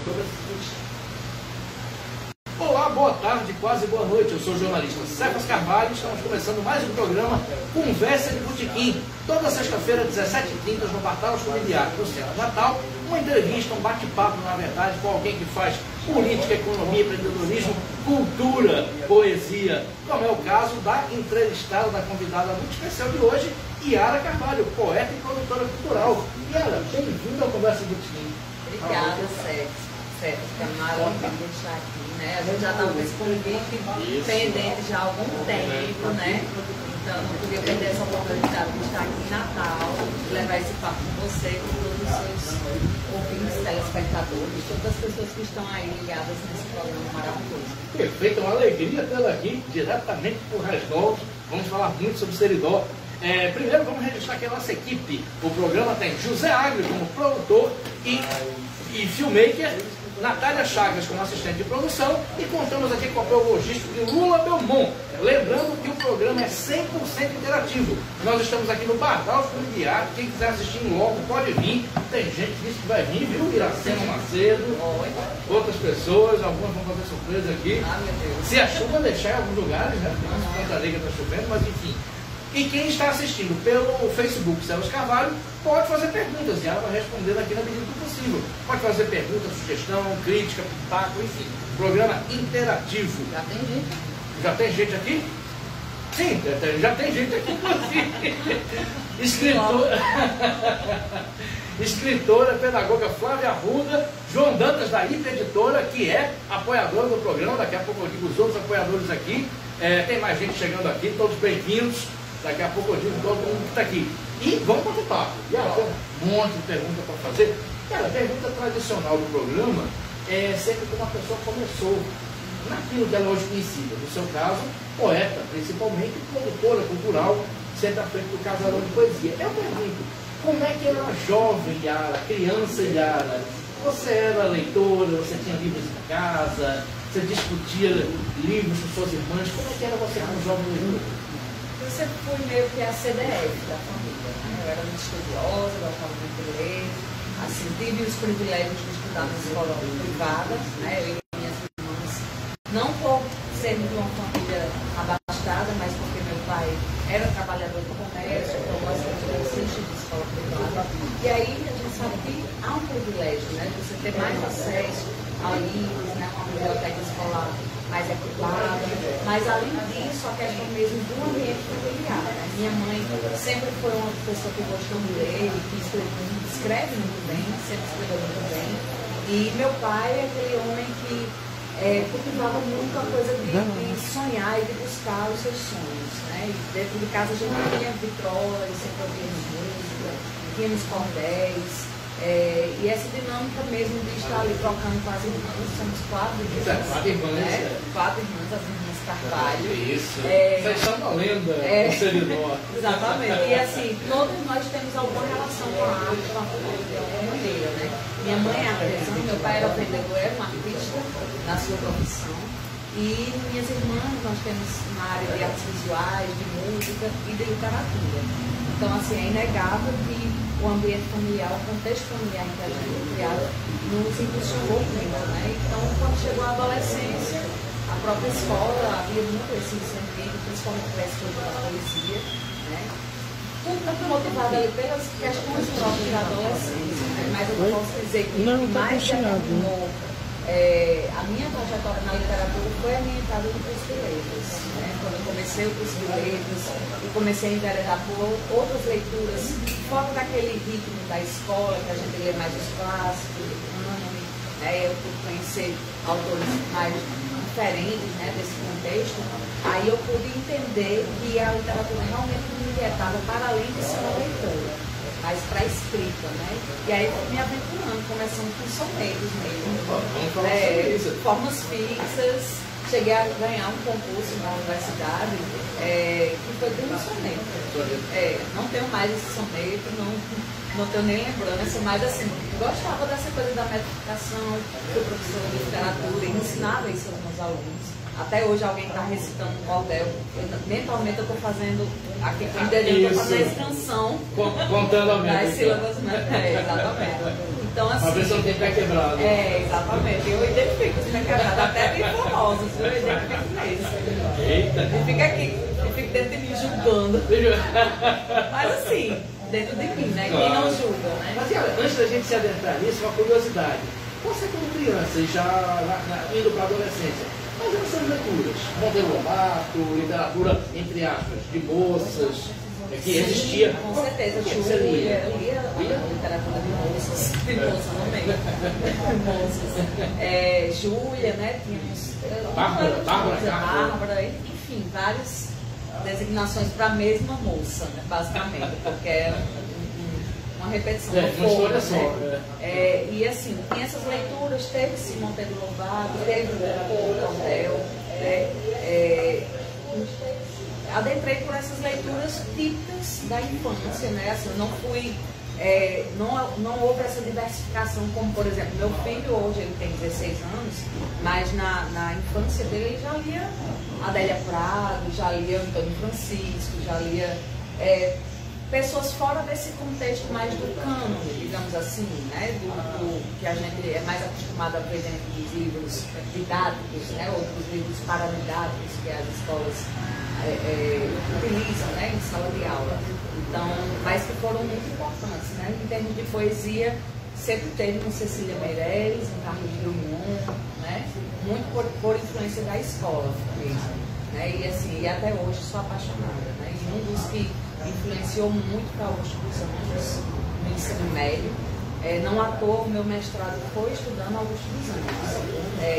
todas as... Olá, boa tarde, quase boa noite. Eu sou o jornalista Cefas Carvalho e estamos começando mais um programa Conversa de Botequim. Toda sexta-feira, 17h30, no Portal Familiar do Centro Natal, uma entrevista, um bate-papo, na verdade, com alguém que faz política, economia, empreendedorismo, cultura, poesia. Como é o caso da entrevistada, da convidada muito especial de hoje, Yara Carvalho, poeta e produtora cultural. Yara, bem-vinda ao Conversa de Botequim. Obrigada, Cefas. Fica maravilhoso de estar aqui, né? A gente já estava com esse convite pendente já há algum tempo, né? Então não podia perder essa oportunidade de estar aqui em Natal, de levar esse papo com você, com todos os seus ouvintes, telespectadores, todas as pessoas que estão aí ligadas nesse programa maravilhoso. Perfeito, é uma alegria tê-la aqui, diretamente por Resdol. Vamos falar muito sobre Seridó. Primeiro vamos registrar aqui a nossa equipe. O programa tem José Agri como produtor e filmmaker, Natália Chagas como assistente de produção, e contamos aqui com o apoio logístico de Lula Belmont. Lembrando que o programa é 100% interativo. Nós estamos aqui no Bardal Familiar. Quem quiser assistir logo pode vir. Tem gente que disse que vai vir, viu? Iracema Macedo, outras pessoas, algumas vão fazer surpresa aqui. Se a chuva deixar em alguns lugares, né? Santa Liga está chovendo, mas enfim. E quem está assistindo pelo Facebook Cefas Carvalho pode fazer perguntas e ela vai responder aqui na medida do possível. Pode fazer pergunta, sugestão, crítica, pitaco, enfim. Programa interativo. Já tem gente? Já tem gente aqui? Sim, já tem gente aqui, inclusive. Escritora, pedagoga Flávia Arruda, João Dantas da Hiper Editora, que é apoiadora do programa. Daqui a pouco eu digo os outros apoiadores aqui. Tem mais gente chegando aqui, todos bem-vindos. Daqui a pouco eu digo todo mundo que está aqui. E vamos para o papo. Tem um monte de perguntas para fazer. Cara, a pergunta tradicional do programa é sempre como a pessoa começou naquilo que ela hoje conhecida. No seu caso, poeta, principalmente, produtora cultural, sempre à frente do Casarão de Poesia. Eu pergunto, como é que era jovem Yara, criança Yara? Você era leitora, você tinha livros em casa, você discutia livros com suas irmãs. Como é que era você como jovem leitor? Eu sempre fui meio que a CDF da família, né? Eu era muito estudiosa, gostava muito de ler, assim, tive os privilégios de estudar na escola privada, né? Eu e minhas irmãs, não por sermos de uma família abastada, mas porque meu pai era trabalhador do comércio, então nós temos assistir de escola privada. E aí a gente sabe que há um privilégio, né? De você ter mais acesso a livros, né? Uma biblioteca escolar mais equipada, mas além disso, a questão mesmo do ambiente familiar. Né? Minha mãe sempre foi uma pessoa que gostou de ler, que escreve muito bem, sempre escreveu muito bem. E meu pai é aquele homem que cultivava muito a coisa de sonhar e de buscar os seus sonhos. Né? E dentro de casa a gente tinha vitrolas, sempre ouvíamos música, tínhamos cordéis. E essa dinâmica mesmo de estar ali trocando com as irmãs, somos quatro irmãs, né? Quatro irmãs, as irmãs Carvalho. Isso, vocês são uma lenda do Seridó. Exatamente, e assim, todos nós temos alguma relação com a arte, com a cultura, de alguma maneira, né? Minha mãe é artesã, meu pai era vendedor, era um artista na sua profissão. E minhas irmãs, nós temos na área de artes visuais, de música e de literatura. Então, assim, é inegável que o ambiente familiar, o contexto familiar em que a gente foi criado, nos impulsionou muito, né? Então, quando chegou a adolescência, a própria escola havia muito esse incentivo, principalmente para a escola da poesia, né? Tudo muito motivado ali pelas questões próprias da adolescência, né? Mas eu posso dizer que o que mais determinou a minha trajetória na literatura foi a minha entrada no curso de letras, né? Quando eu comecei o curso de letras e comecei a enveredar por outras leituras, fora daquele ritmo da escola, que a gente lê mais os clássicos, né? Eu pude conhecer autores mais diferentes, né, desse contexto. Aí eu pude entender que a literatura realmente me inquietava para além de ser uma leitora, mas para a escrita, né? E aí eu fui me aventurando, começando com sonetos mesmo, formas fixas. Cheguei a ganhar um concurso na universidade que foi de um soneto. Não tenho mais esse soneto, não tenho nem lembrança, mas assim, gostava dessa coisa da metrificação, do professor de literatura, e ensinava isso aos meus alunos. Até hoje alguém está recitando um cordel, mentalmente eu estou fazendo aqui com o dedinho, estou fazendo a extensão contando a das sílabas, né? Exatamente. Então, assim, pra ver se não tem pé quebrado. Exatamente. Eu identifico os pé quebrados, até bem famosos, eu identifico mesmo. Eita! Eu fico aqui, eu fico dentro de mim julgando. Mas assim, dentro de mim, né? Quem não julga, né? Mas antes da gente se adentrar nisso, uma curiosidade. Você como criança e já indo para a adolescência, fazendo suas leituras, Monteiro Lobato, literatura, entre aspas, de moças, que existia. Com certeza, o que você lia? Eu lia a literatura de moças, não meio. Moças. Júlia, né? Tínhamos. Bárbara, enfim, várias designações para a mesma moça, né, basicamente, porque é uma repetição. Uma história só. E assim, tinha essas leituras, teve Simão Pedro Lobato, teve o Cordel, né? Adentrei por essas leituras típicas da infância, né? Assim, não fui. Não houve essa diversificação, como por exemplo, meu filho hoje ele tem 16 anos, mas na infância dele ele já lia Adélia Prado, já lia Antônio Francisco, já lia pessoas fora desse contexto mais do cânone, digamos assim, né? Do que a gente é mais acostumado a ver dentro dos livros didáticos, né? Outros livros paradidáticos que as escolas utilizam, né? Em sala de aula. Então, mas que foram muito importantes, né? Em termos de poesia, sempre teve um Cecília Meirelles, um Carlos Drummond, né? Muito por influência da escola mesmo, né? E assim, e até hoje sou apaixonada, né? E um dos que influenciou muito para Augusto dos Anjos no ensino médio, não à toa o meu mestrado foi estudando Augusto dos Anjos.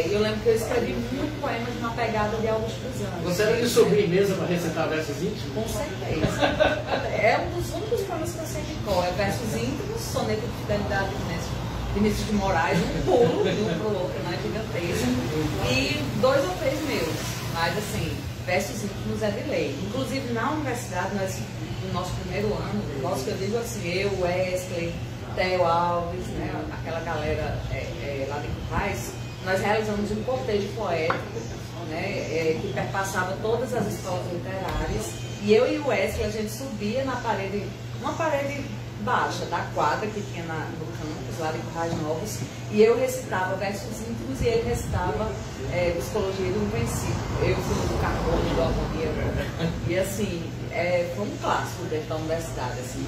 Eu lembro que eu escrevi muito poemas na pegada de Augusto dos Anjos. Você era de sobremesa para recitar versos íntimos? Com certeza. É um dos únicos poemas que eu sei de cor. Versos íntimos, soneto de fidelidade de Vinícius de Moraes, um pulo de um para o outro, né? Gigantesco. E 2 ou 3 meus. Mas assim, versos íntimos é de lei. Inclusive na universidade, no nosso primeiro ano, que eu digo assim, eu, Wesley, Theo Alves, né, aquela galera lá de Currais, nós realizamos um cortejo poético, né, que perpassava todas as escolas literárias, e eu e o Wesley, a gente subia na parede, uma parede baixa da quadra que tinha no campus, lá de Currais Novos, e eu recitava versos íntimos e ele recitava Psicologia do Invencível. Eu fui do Carbono, do Harmonia, e assim, foi um clássico dentro da universidade, assim,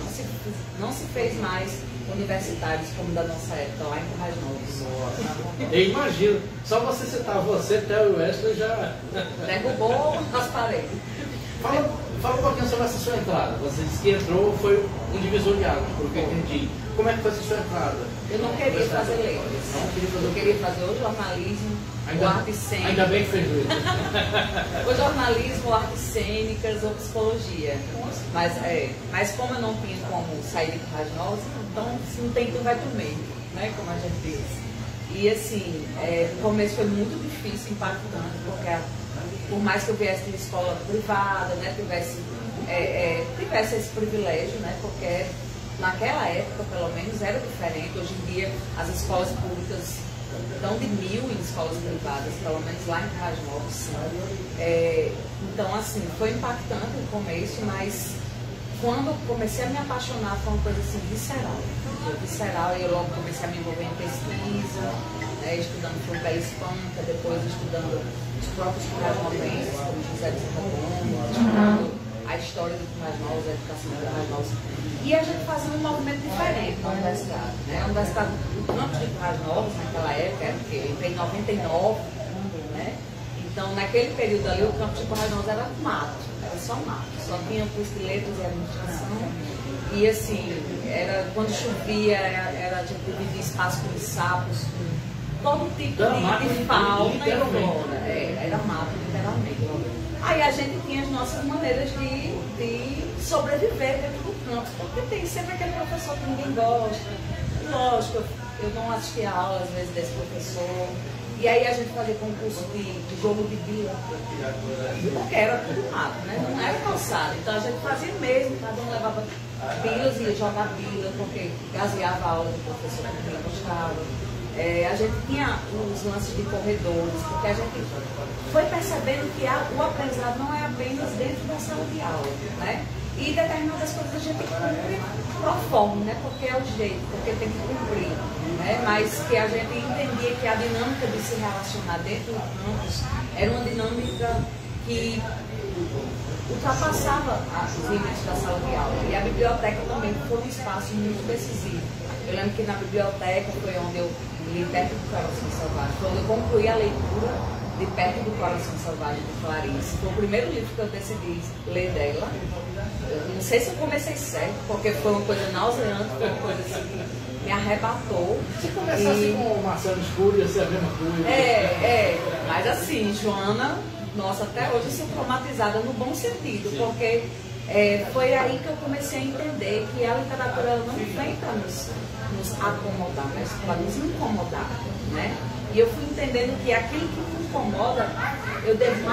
não se fez mais universitários como da nossa época, lá em Currais Novos. Eu imagino, só você citar você, Theo e Wesley já derrubou as paredes. Fala um pouquinho sobre essa sua entrada. Você disse que entrou, foi um divisor de águas, pelo que eu entendi. Como é que foi essa sua entrada? Eu não queria fazer letras. Eu queria fazer o jornalismo, o artes cênicas. Ainda bem que fez letras. O jornalismo, artes cênicas ou psicologia. Mas como eu não tinha como sair de Currais Novos, então se não tem tu, vai tu mesmo, né? Como a gente diz. E assim, no começo foi muito difícil, impactante, porque por mais que eu viesse de escola privada, né, tivesse esse privilégio, né, porque naquela época, pelo menos, era diferente. Hoje em dia, as escolas públicas dão de 1000 em escolas privadas, pelo menos lá em Currais Novos. Então, assim, foi impactante no começo, mas quando eu comecei a me apaixonar, foi uma coisa assim, visceral, e eu logo comecei a me envolver em pesquisa, né, estudando Fulbert Espanta, depois estudando os próprios Currais Novenses, como José de Santa Cruz, estudando a história do Currais Novos, a educação do Currais Novos. E a gente fazia um movimento diferente na universidade, né? A universidade, o campus de Currais Novos, naquela época, era o quê? Eu entrei em 99, né? Então, naquele período ali, o campus de Currais Novos era mato, era só mato. Só tinha curso de letras e administração. E assim, quando chovia, a gente dividia espaço com sapos, com todo tipo de fauna e flora. Era mato, literalmente. Aí a gente tinha as nossas maneiras de sobreviver dentro do campo, porque tem sempre aquele professor que ninguém gosta. Lógico, eu não assistia a aula às vezes desse professor. E aí a gente fazia concurso de jogo de bila, porque era tudo mato, né? Não era calçado. Então a gente fazia mesmo, cada um levava bilas e ia jogar bila, porque gaseava a aula do professor que ninguém gostava. a gente tinha os lances de corredores, porque a gente foi percebendo que o aprendizado não é apenas dentro da sala de aula, né? E determinadas coisas a gente cumpre pro forma, né? Porque é o jeito, porque tem que cumprir, né? Mas que a gente entendia que a dinâmica de se relacionar dentro do campus era uma dinâmica que ultrapassava os limites da sala de aula. E a biblioteca também foi um espaço muito decisivo. Eu lembro que na biblioteca foi onde eu li Perto do Coração Selvagem, foi onde eu concluí a leitura de Perto do Coração Selvagem de Clarice. Foi o primeiro livro que eu decidi ler dela. Eu não sei se eu comecei certo, porque foi uma coisa nauseante, foi uma coisa assim que me arrebatou. Se começasse com o Marcelo Escuro, ia ser a mesma coisa. Mas assim, Joana, nossa, até hoje eu sou traumatizada no bom sentido, porque foi aí que eu comecei a entender que a literatura ela não vem para nos acomodar, mas para nos incomodar, né? E eu fui entendendo que aquilo que me incomoda, eu devo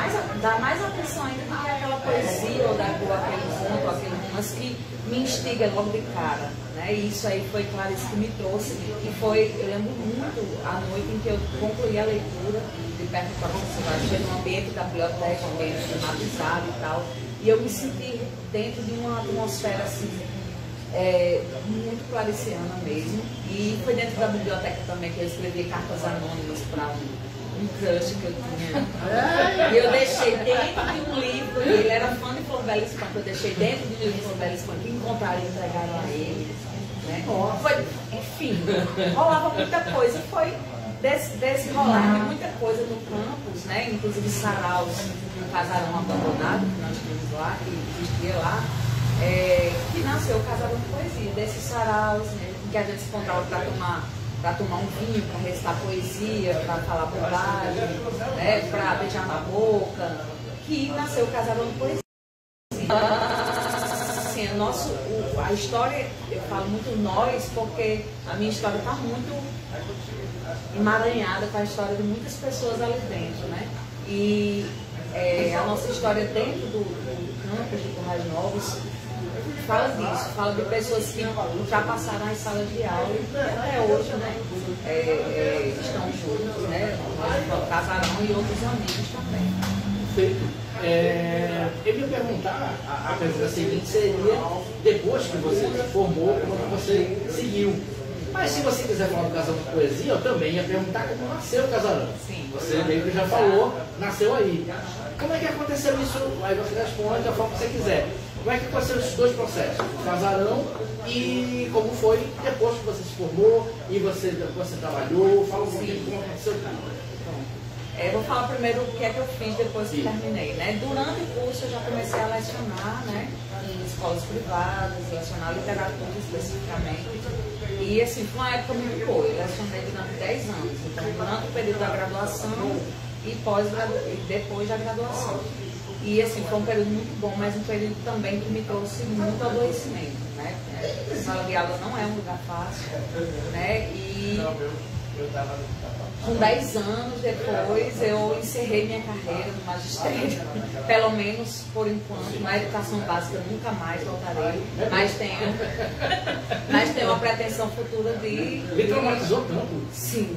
dar mais atenção ainda do que aquela poesia ou aquele conto, aquele romance que me instiga logo de cara, né? E isso aí foi Clarice que me trouxe, e foi, eu lembro muito a noite em que eu concluí a leitura de Perto do Coração Selvagem, foi no ambiente da biblioteca, um ambiente climatizado e tal, e eu me senti dentro de uma atmosfera assim, muito clariciana mesmo. E foi dentro da biblioteca também que eu escrevi cartas anônimas para um crush que eu tinha. E eu deixei dentro de um livro, ele era fã de Flor Bela Espanca, eu deixei dentro de um livro de Flor Bela Espanca, que encontraram e entregaram a ele. Né? Enfim, rolava muita coisa, foi desse rolar de muita coisa no campus, né? Inclusive saraus, um casarão abandonado que nós tínhamos lá, que existia lá. Que nasceu o Casarão de Poesia, desses saraus, né, que a gente se encontrava para tomar um vinho, para recitar poesia, para falar bobagem, né, para beijar na boca, que nasceu o Casarão de Poesia. Assim, a história, eu falo muito nós, porque a minha história está muito emaranhada com a história de muitas pessoas ali dentro, né? E a nossa história dentro do campus de Currais Novos fala disso, fala de pessoas que ultrapassaram as salas de aula e até hoje, né, estão juntos, né, nós, Casarão e outros amigos também. Perfeito. Eu ia perguntar, a pergunta seguinte seria, depois que você se formou, como que você seguiu? Mas se você quiser falar do Casarão de Poesia, eu também ia perguntar como nasceu o Casarão. Sim. Você meio que já falou, nasceu aí. Como é que aconteceu isso? Aí você responde da forma que você quiser. Como é que aconteceu esses dois processos? O Casarão e como foi depois que você se formou e você trabalhou? Fala um pouquinho como aconteceu tudo. Vou falar primeiro o que é que eu fiz depois que terminei, né? Durante o curso eu já comecei a lecionar, né? Em escolas privadas, lecionar literatura especificamente. E assim, foi uma época muito boa. Eu lecionei durante 10 anos. Então, durante o período da graduação e depois da graduação. E assim, foi um período muito bom, mas um período também que me trouxe muito adoecimento, né? A sala de aula não é um lugar fácil, né? E com 10 anos depois eu encerrei minha carreira no magistério, pelo menos por enquanto. Na educação básica eu nunca mais voltarei, mas tenho uma pretensão futura de... Me traumatizou tanto? Sim.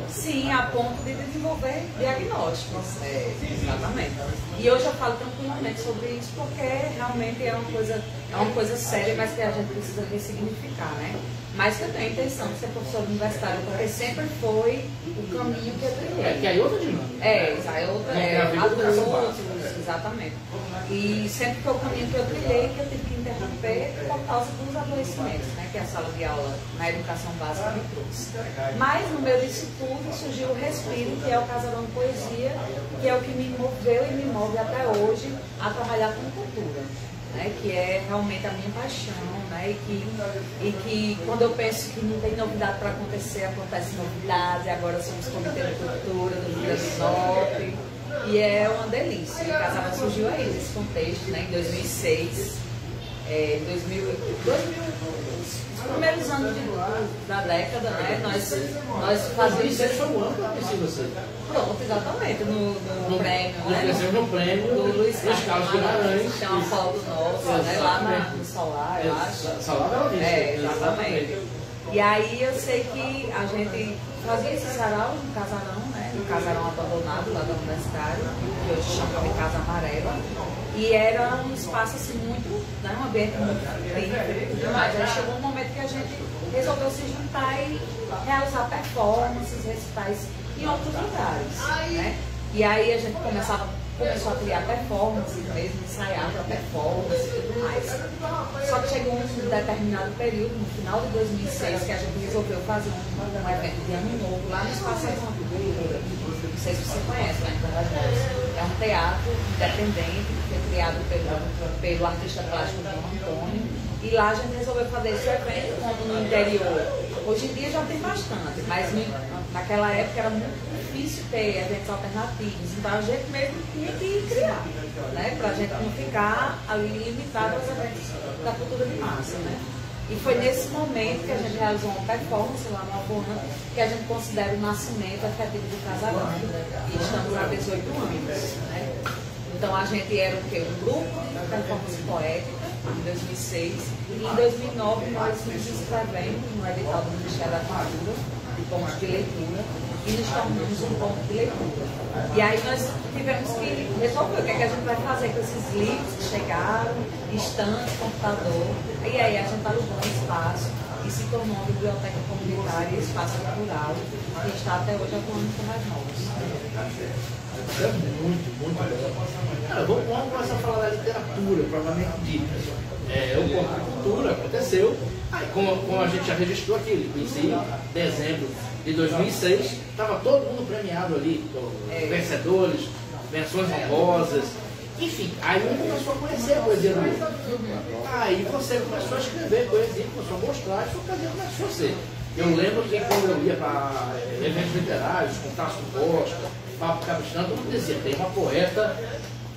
Sim, a ponto de desenvolver diagnósticos. Exatamente. E hoje eu falo tranquilamente sobre isso porque realmente é uma coisa séria, mas que a gente precisa ressignificar, né? Mas que eu tenho a intenção de ser professora universitária, porque sempre foi o caminho que eu trilhei. Que aí é outra dinâmica. Adultos, exatamente. E sempre foi o caminho que eu trilhei, que eu tive que interromper por causa dos adoecimentos, né, que a sala de aula na educação básica me trouxe. Mas no meio disso tudo surgiu o Respiro, que é o Casarão de Poesia, que é o que me moveu e me move até hoje a trabalhar com cultura. Né, que é realmente a minha paixão, né, e que quando eu penso que não tem novidade para acontecer, acontece novidades, e agora somos Comitê de Cultura do Rio Grande do Norte, e é uma delícia. O Casarão surgiu aí nesse contexto, né, em 2006, os primeiros anos da década, né, nós fazíamos... 2006 foi o ano que eu conheci você. Pronto, exatamente, no prêmio, né? No prêmio do Luiz Carlos Guimarães. Tem uma foto nossa, né? Lá no Solar, eu acho. Solar Bela Vista. Exatamente. E aí eu sei que a gente fazia esse sarau no casarão, né? No casarão abandonado lá da Universitária, que hoje chama de Casa Amarela. E era um espaço assim muito, né? Um ambiente muito frio e tudo mais. Aí chegou um momento que a gente resolveu se juntar e realizar performances, recitais em outros lugares, né? E aí a gente começou a criar performances mesmo, ensaiar para performance e tudo mais. Só que chegou um determinado período, no final de 2006, que a gente resolveu fazer um evento de ano novo lá no Espaço São Cultura. Não sei se você conhece, né? É um teatro independente que foi criado pelo artista plástico João Antônio. E lá a gente resolveu fazer esse evento, como no interior. Hoje em dia já tem bastante, mas naquela época era muito difícil ter eventos alternativos. Então a gente mesmo tinha que criar, né? Para a gente não ficar ali limitado aos eventos da cultura de massa, né? E foi nesse momento que a gente realizou uma performance lá no Alboan, que a gente considera o nascimento efetivo do casarão. E estamos há 18 anos, né? Então a gente era o quê? Um grupo de performance poética, em 2006. E em 2009 nós nos inscrevemos no edital do Ministério da Cultura, de pontos de leitura, e nos tornamos um ponto de leitura. E aí nós tivemos que resolver o que é que a gente vai fazer com esses livros que chegaram, estante, computador. E aí a gente alugou um espaço e se tornou uma biblioteca comunitária e espaço cultural, que está até hoje atuando com mais novos. É muito legal. Cara, vamos começar a falar da literatura, provavelmente dita. O Porto de Cultura aconteceu, aí, como a gente já registrou aqui, em dezembro de 2006, estava todo mundo premiado ali, vencedores, menções honrosas, enfim, aí um começou a conhecer a poesia do outro. Aí você começou a escrever poesia, começou a mostrar, e sua poesia começou a ser. Eu lembro que quando eu ia para eventos literários, com Tasso Costa, Papo Capistrano, todo mundo dizia, tem uma poeta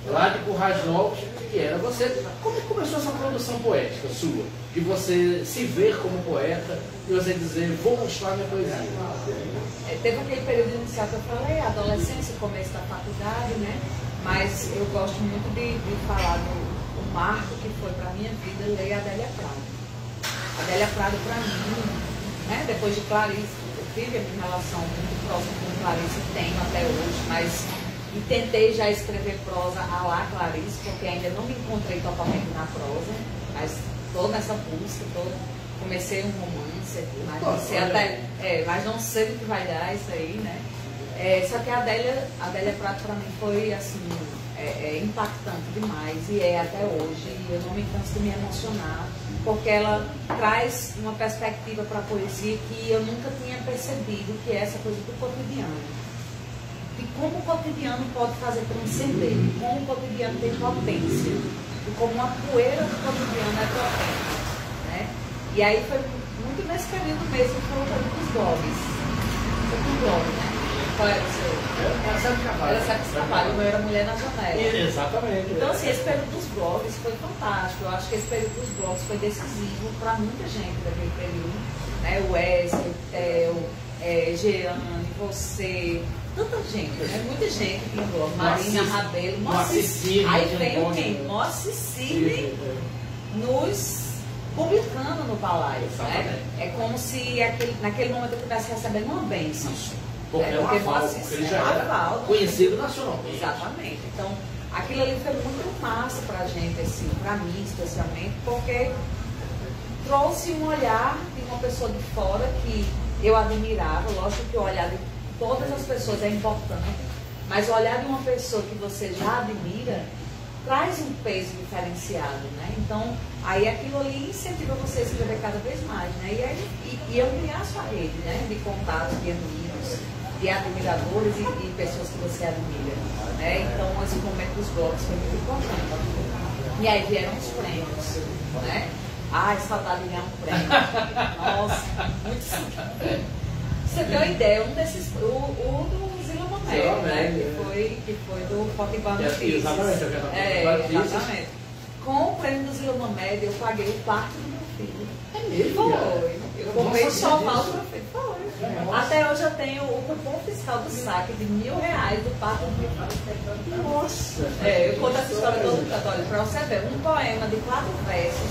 lá de Currais Novos, que era você. Como é que começou essa produção poética sua? De você se ver como poeta e você dizer, vou mostrar minha poesia. Teve aquele período inicial que eu falei, a adolescência, o começo da faculdade, né? Mas eu gosto muito de falar do marco que foi para a minha vida ler Adélia Prado. Adélia Prado, para mim, né? Depois de Clarice, eu tive a minha relação muito próxima com Clarice, tenho até hoje, mas e tentei já escrever prosa à la Clarice, porque ainda não me encontrei totalmente na prosa, mas estou nessa busca, comecei um romance, mas não sei o que vai dar isso aí, né? Só que a Adélia Prado para mim foi assim, impactante demais, e é até hoje, e eu não me canso de me emocionar, porque ela traz uma perspectiva para a poesia que eu nunca tinha percebido, que é essa coisa do cotidiano. E como o cotidiano pode fazer transcender, como o cotidiano tem potência, e como a poeira do cotidiano é potente, né? E aí foi muito nesse período mesmo que eu falei dos blogs. Foi com blog, né? Qual era o seu? Era Sérgio Carvalho. Era Sérgio Carvalho, eu era Mulher na Janela. Exatamente. Então, assim, esse período dos blogs foi fantástico. Eu acho que esse período dos blogs foi decisivo para muita gente daquele período, né? O Wesley, o Theo, Jeane, você, tanta gente, né? Muita gente que blog. Marina Rabelo, aí vem o quem? Moacir nos publicando no Balaio, né? É como se naquele momento eu estivesse recebendo uma bênção. Porque ele já era conhecido nacionalmente. Exatamente. Então, aquilo ali foi muito massa pra gente, assim, pra mim especialmente, porque trouxe um olhar de uma pessoa de fora que eu admirava. Lógico que o olhar de todas as pessoas é importante, mas o olhar de uma pessoa que você já admira traz um peso diferenciado, né? Então, aí aquilo ali incentiva você a escrever cada vez mais, né? E ampliar a sua rede, né? De contatos, de amigos, de admiradores e pessoas que você admira, né? Então, esse momento dos blogs foi muito importante. E aí vieram os prêmios, né? Ai, saudade de ganhar um prêmio. Nossa, muito saudade. Você tem uma ideia, um desses, o do Zila Mamé, né? Que foi do Potiguar Notícias. Exatamente, exatamente. Com o prêmio do Zila Mamé, eu paguei o parto do meu filho. É mesmo? Foi. Eu comprei só o mal do meu filho. Foi. Até hoje eu tenho o cupom fiscal do saque de R$1.000 do Parque do Rio. Nossa! Eu conto essa história todo canto, para você ver, um poema de 4 versos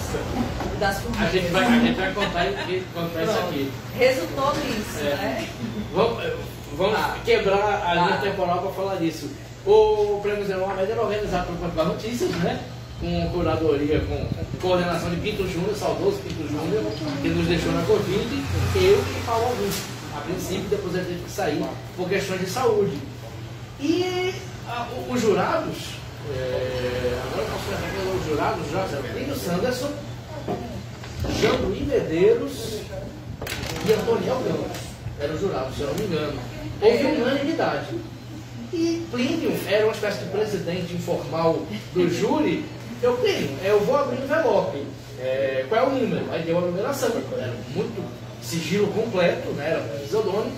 das formigas. A gente vai contar isso aqui. Resultou nisso, né? Vamos quebrar a linha temporal para falar disso. O Prêmio Zé Mohamed era organizado por Conta das Notícias, né? Com curadoria, com coordenação de Pinto Júnior, saudoso Pinto Júnior, que nos deixou na Covid, eu e Paulo Augusto. A princípio, depois ele teve que sair por questões de saúde. E os jurados, agora eu posso pensar que os jurados, Plínio Sanderson, Jean-Louis Medeiros e Antoniel Campos eram os jurados, se eu não me engano. Houve unanimidade. E Plínio era uma espécie de presidente informal do júri. Plínio, eu vou abrir o envelope. Qual é o número? Aí deu a numeração. Era muito sigilo completo, né? Era pseudônimo.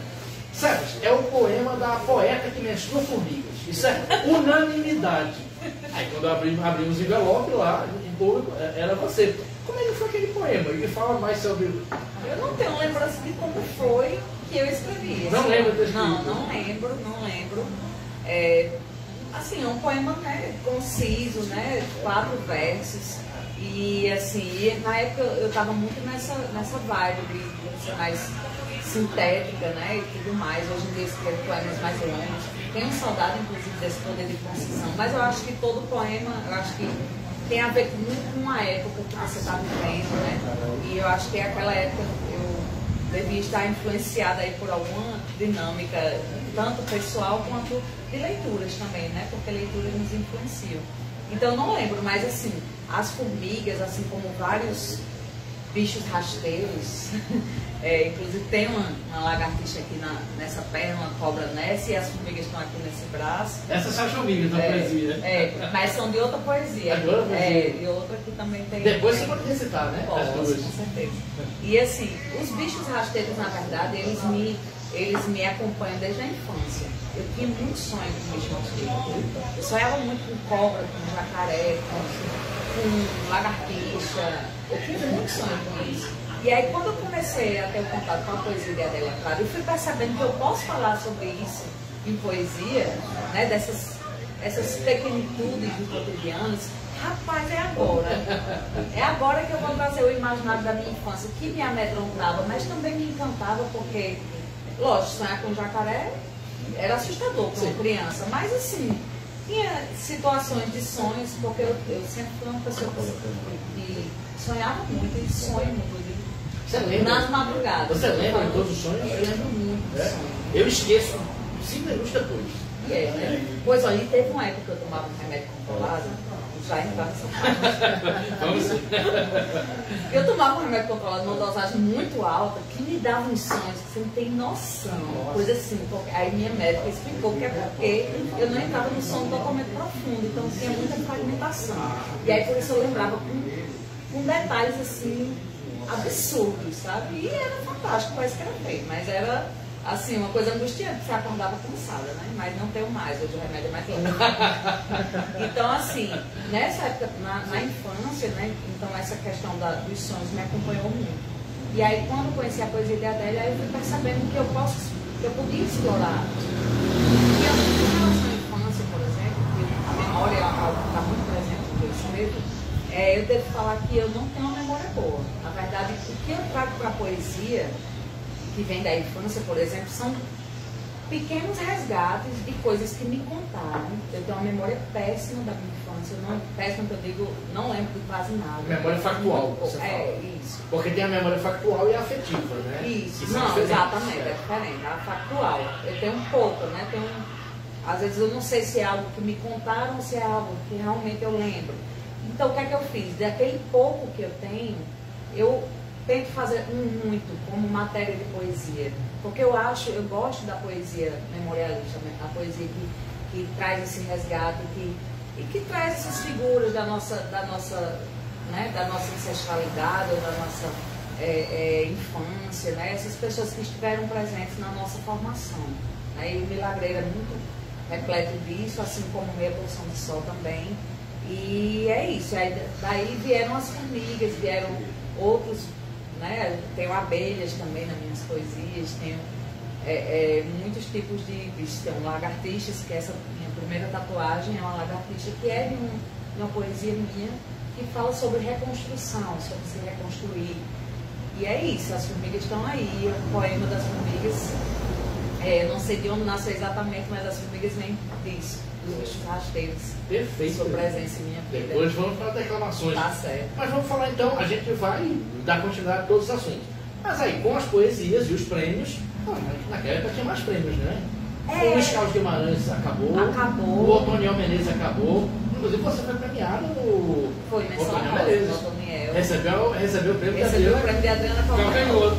Certo, é o poema da poeta que menstrua formigas. Isso é unanimidade. Aí quando abrimos o envelope lá, em público, era você. Como é que foi aquele poema? E fala mais sobre... Eu não tenho lembrança de como foi que eu escrevi. Não lembro de ter escrito? Não lembro. Assim, é um poema, né, conciso, né, 4 versos. E assim, na época eu estava muito nessa vibe de ser mais sintética, né, e tudo mais. Hoje em dia escrevo poemas mais longos. Tenho saudade, inclusive, desse poder de concisão. Mas eu acho que todo poema, eu acho que tem a ver muito com a época que você está vivendo, né? E eu acho que aquela época eu devia estar influenciada aí por alguma dinâmica, tanto pessoal quanto de leituras também, né? Porque leituras nos influenciam. Então eu não lembro, mas assim, as formigas, assim como vários bichos rasteiros, inclusive tem uma lagartixa aqui nessa perna, uma cobra nessa, e as formigas estão aqui nesse braço. Essas são as formigas da poesia. Mas são de outra poesia. De outra poesia. E outra que também tem. Depois você pode recitar, né? Posso, com certeza. E assim, os bichos rasteiros, na verdade, eles me acompanham desde a infância. Eu tinha muito sonho com bicho rasteiro. Eu sonhava muito com cobra, com jacaré, com lagartixa. Eu tinha muito sonho com isso. E aí, quando eu comecei a ter o contato com a poesia de Adélia Claro, eu fui percebendo que eu posso falar sobre isso em poesia, né, essas pequenitudes do cotidiano. Rapaz, é agora. É agora que eu vou trazer o imaginário da minha infância, que me amedrontava, mas também me encantava, porque, lógico, sonhar com jacaré era assustador para uma criança, mas assim, tinha situações de sonhos, porque eu sempre fui uma pessoa que sonhava muito e sonho muito. Você lembra? Nas madrugadas. Você lembra de todos os sonhos? Eu lembro muito dos sonhos. Eu esqueço 5 minutos depois. Né? Pois olha, teve uma época que eu tomava um remédio controlado, já entrava nessa parte. Vamos sim. Eu tomava um remédio controlado numa dosagem muito alta, que me dava uns sonhos que você não tem noção. Coisa assim, aí minha médica explicou que é porque eu não entrava no sono totalmente profundo, então tinha muita fragmentação. E aí por isso eu lembrava com detalhes assim, absurdos, sabe? E era fantástico para escrever, mas era assim, uma coisa angustiante, você acordava cansada, né? Mas não tenho mais, hoje o remédio é mais leve. Então, assim, nessa época, na infância, né? Então essa questão dos sonhos me acompanhou muito. E aí, quando eu conheci a poesia de Adélia, aí eu fui percebendo que eu podia explorar. E em relação à infância, por exemplo, que a memória é algo que está muito presente no que eu escrevo, eu devo falar que eu não tenho uma memória boa. Na verdade, o que eu trago para a poesia, que vem da infância, por exemplo, são pequenos resgates de coisas que me contaram. Eu tenho uma memória péssima da minha infância. Péssima que eu digo, não lembro de quase nada. Memória factual, você fala. Isso. Porque tem a memória factual e a afetiva, né? Isso. Não, exatamente, é diferente. A factual, eu tenho um pouco, né? Às vezes eu não sei se é algo que me contaram ou se é algo que realmente eu lembro. Então, o que é que eu fiz? Daquele pouco que eu tenho, eu tento fazer muito como matéria de poesia, porque eu gosto da poesia memorialista, a poesia que traz esse resgate e que traz essas figuras da nossa ancestralidade, ou da nossa infância, né? Essas pessoas que estiveram presentes na nossa formação. Né? E o Milagreiro é muito repleto disso, assim como Meia Porção de Sol também. E é isso. Daí vieram as formigas, vieram outros. Né? Tenho abelhas também nas minhas poesias, tenho muitos tipos de bichos. Tem um lagartixas, que essa minha primeira tatuagem é uma lagartixa, que é de uma poesia minha, que fala sobre reconstrução, sobre se reconstruir. E é isso, as formigas estão aí, o poema das formigas, não sei de onde nasceu exatamente, mas as formigas vêm disso, dos bichos rasteiros. Perfeito. Sua presença em minha vida. Depois vamos para declamações. Tá certo. Mas vamos falar então, a gente vai dar continuidade a todos os assuntos. Mas aí, com as poesias e os prêmios, naquela época tinha mais prêmios, né? O Luiz Carlos Guimarães acabou. O Otoniel Menezes acabou. Inclusive você foi premiado no Otoniel Menezes. Recebeu o prêmio de Adriana. Recebeu o prêmio de Adriana Calcanhoto.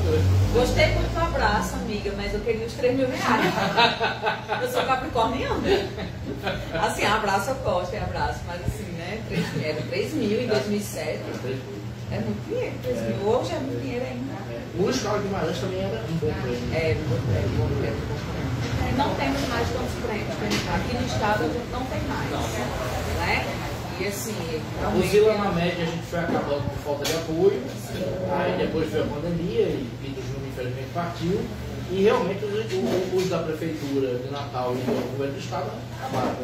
Gostei muito do abraço, amiga, mas eu queria os 3 mil reais. Eu sou capricorniana. Assim, abraço eu gosto, abraço, mas assim, né? 3 mil em 2007. É muito dinheiro, 3 mil. Hoje é muito dinheiro ainda. O Luiz Carlos Guimarães também era um bom prêmio. Bom prêmio. Não temos mais tantos prêmios. Aqui no estado a gente não tem mais. Né? E assim, o Zila na média a gente foi acabando por falta de apoio. Aí depois veio a pandemia e Vitor Júnior infelizmente partiu. E realmente os da prefeitura de Natal e do governo do estado acabaram.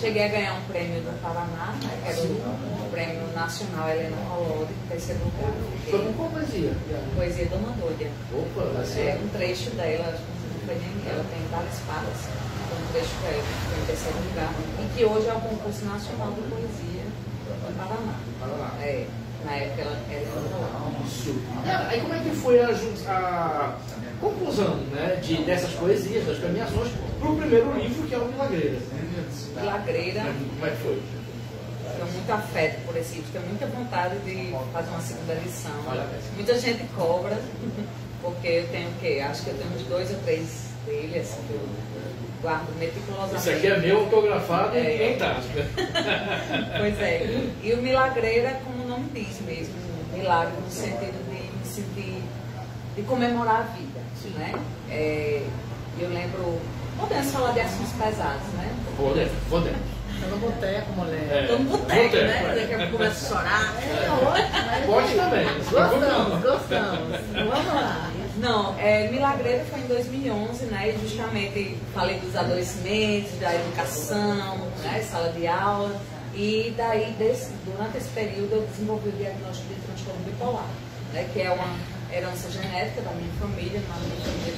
Cheguei a ganhar um prêmio do Paraná, né, que era o prêmio nacional Helena Collodi, em terceiro lugar. Foi com qual poesia? Poesia Dona Doida. Opa, um trecho dela, acho que não foi nem ela, tem várias falas. Foi um trecho dela, que foi em terceiro lugar. E que hoje é o concurso nacional de poesia do Paraná. Na época ela era isso. Aí como é que foi a conclusão, né, dessas poesias, das premiações, para o primeiro livro, que é o Milagreira? Milagreira. Como é que foi? Tenho muito afeto por esse livro, tenho muita vontade de fazer uma segunda edição. Muita gente cobra, porque eu tenho o quê? Acho que eu tenho uns 2 ou 3 dele, assim, que eu guardo meticulosamente. Isso aqui é meu autografado e ninguém tá. Pois é. E o Milagreira, como o nome diz mesmo, milagre no sentido de me sentir, de comemorar a vida. Né? Eu lembro. Podemos falar de assuntos pesados, né? Podemos. Estou no boteco, mulher. Estou no boteco, né? Daqui a pouco começa a chorar. Pode também. Gostamos. Vamos lá. Não, Milagreira foi em 2011, né? E justamente falei dos adoecimentos, da educação, né? Sala de aula. E daí, durante esse período, eu desenvolvi o diagnóstico de transtorno bipolar, né? Que é uma herança genética da minha família. Na minha família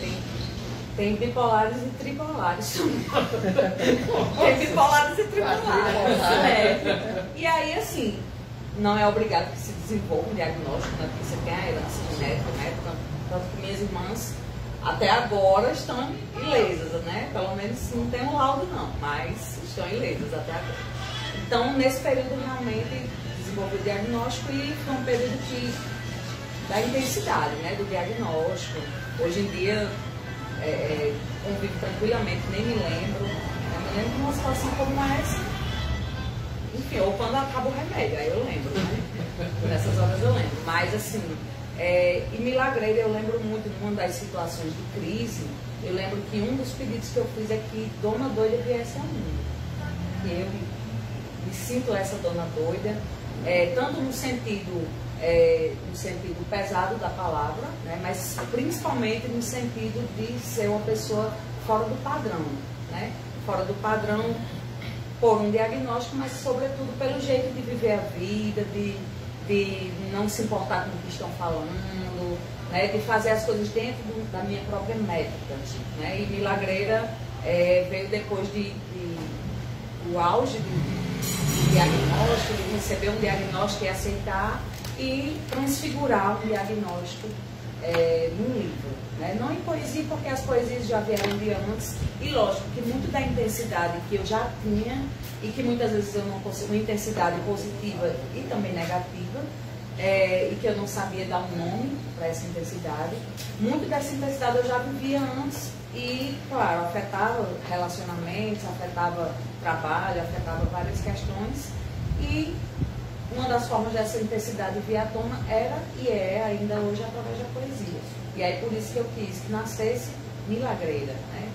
tem bipolares e tripolares. Tem bipolares e tripolares. E aí, assim, não é obrigado que se desenvolva um diagnóstico, né? Porque você tem a herança genética, né? Tanto que minhas irmãs, até agora, estão ilesas, né? Pelo menos não tem um laudo, não, mas estão ilesas até agora. Então, nesse período, realmente, desenvolvi o diagnóstico e foi um período da intensidade, né? Do diagnóstico. Hoje em dia, convivo tranquilamente, nem me lembro. Eu me lembro de uma situação como essa. Enfim, ou quando acaba o remédio, aí eu lembro, né? Nessas horas eu lembro. Mas, assim, e Milagreira, eu lembro muito de uma das situações de crise. Eu lembro que um dos pedidos que eu fiz é que Dona Doida viesse ao mundo. Que eu me sinto essa Dona Doida, tanto no sentido pesado da palavra, né, mas principalmente no sentido de ser uma pessoa fora do padrão, né? Fora do padrão por um diagnóstico, mas sobretudo pelo jeito de viver a vida, de não se importar com o que estão falando, né, de fazer as coisas dentro da minha própria métrica. Né? E Milagreira veio depois do auge do diagnóstico, de receber um diagnóstico e aceitar e transfigurar um diagnóstico num livro. Né? Não em poesia, porque as poesias já vieram de antes, e lógico que muito da intensidade que eu já tinha, e que muitas vezes eu não consigo, uma intensidade positiva e também negativa, e que eu não sabia dar um nome para essa intensidade, muito dessa intensidade eu já vivia antes, e claro, afetava relacionamentos, afetava trabalho, afetava várias questões, e uma das formas dessa intensidade vir à tona era e é ainda hoje através da poesia. E aí por isso que eu quis que nascesse Milagreira. Né?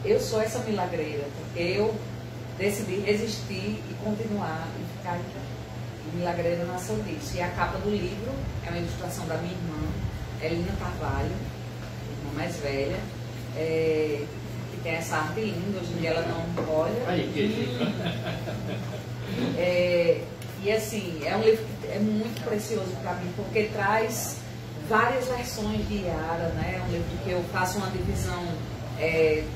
Eu sou essa Milagreira, porque eu decidi resistir e continuar e ficar em pé. E Milagreira nasceu disso. E a capa do livro é uma ilustração da minha irmã, Elina Carvalho, irmã mais velha, que tem essa arte linda, hoje em dia ela não olha. Aí, que e assim, é um livro que é muito precioso para mim, porque traz várias versões de Yara, né? É um livro que eu faço uma divisão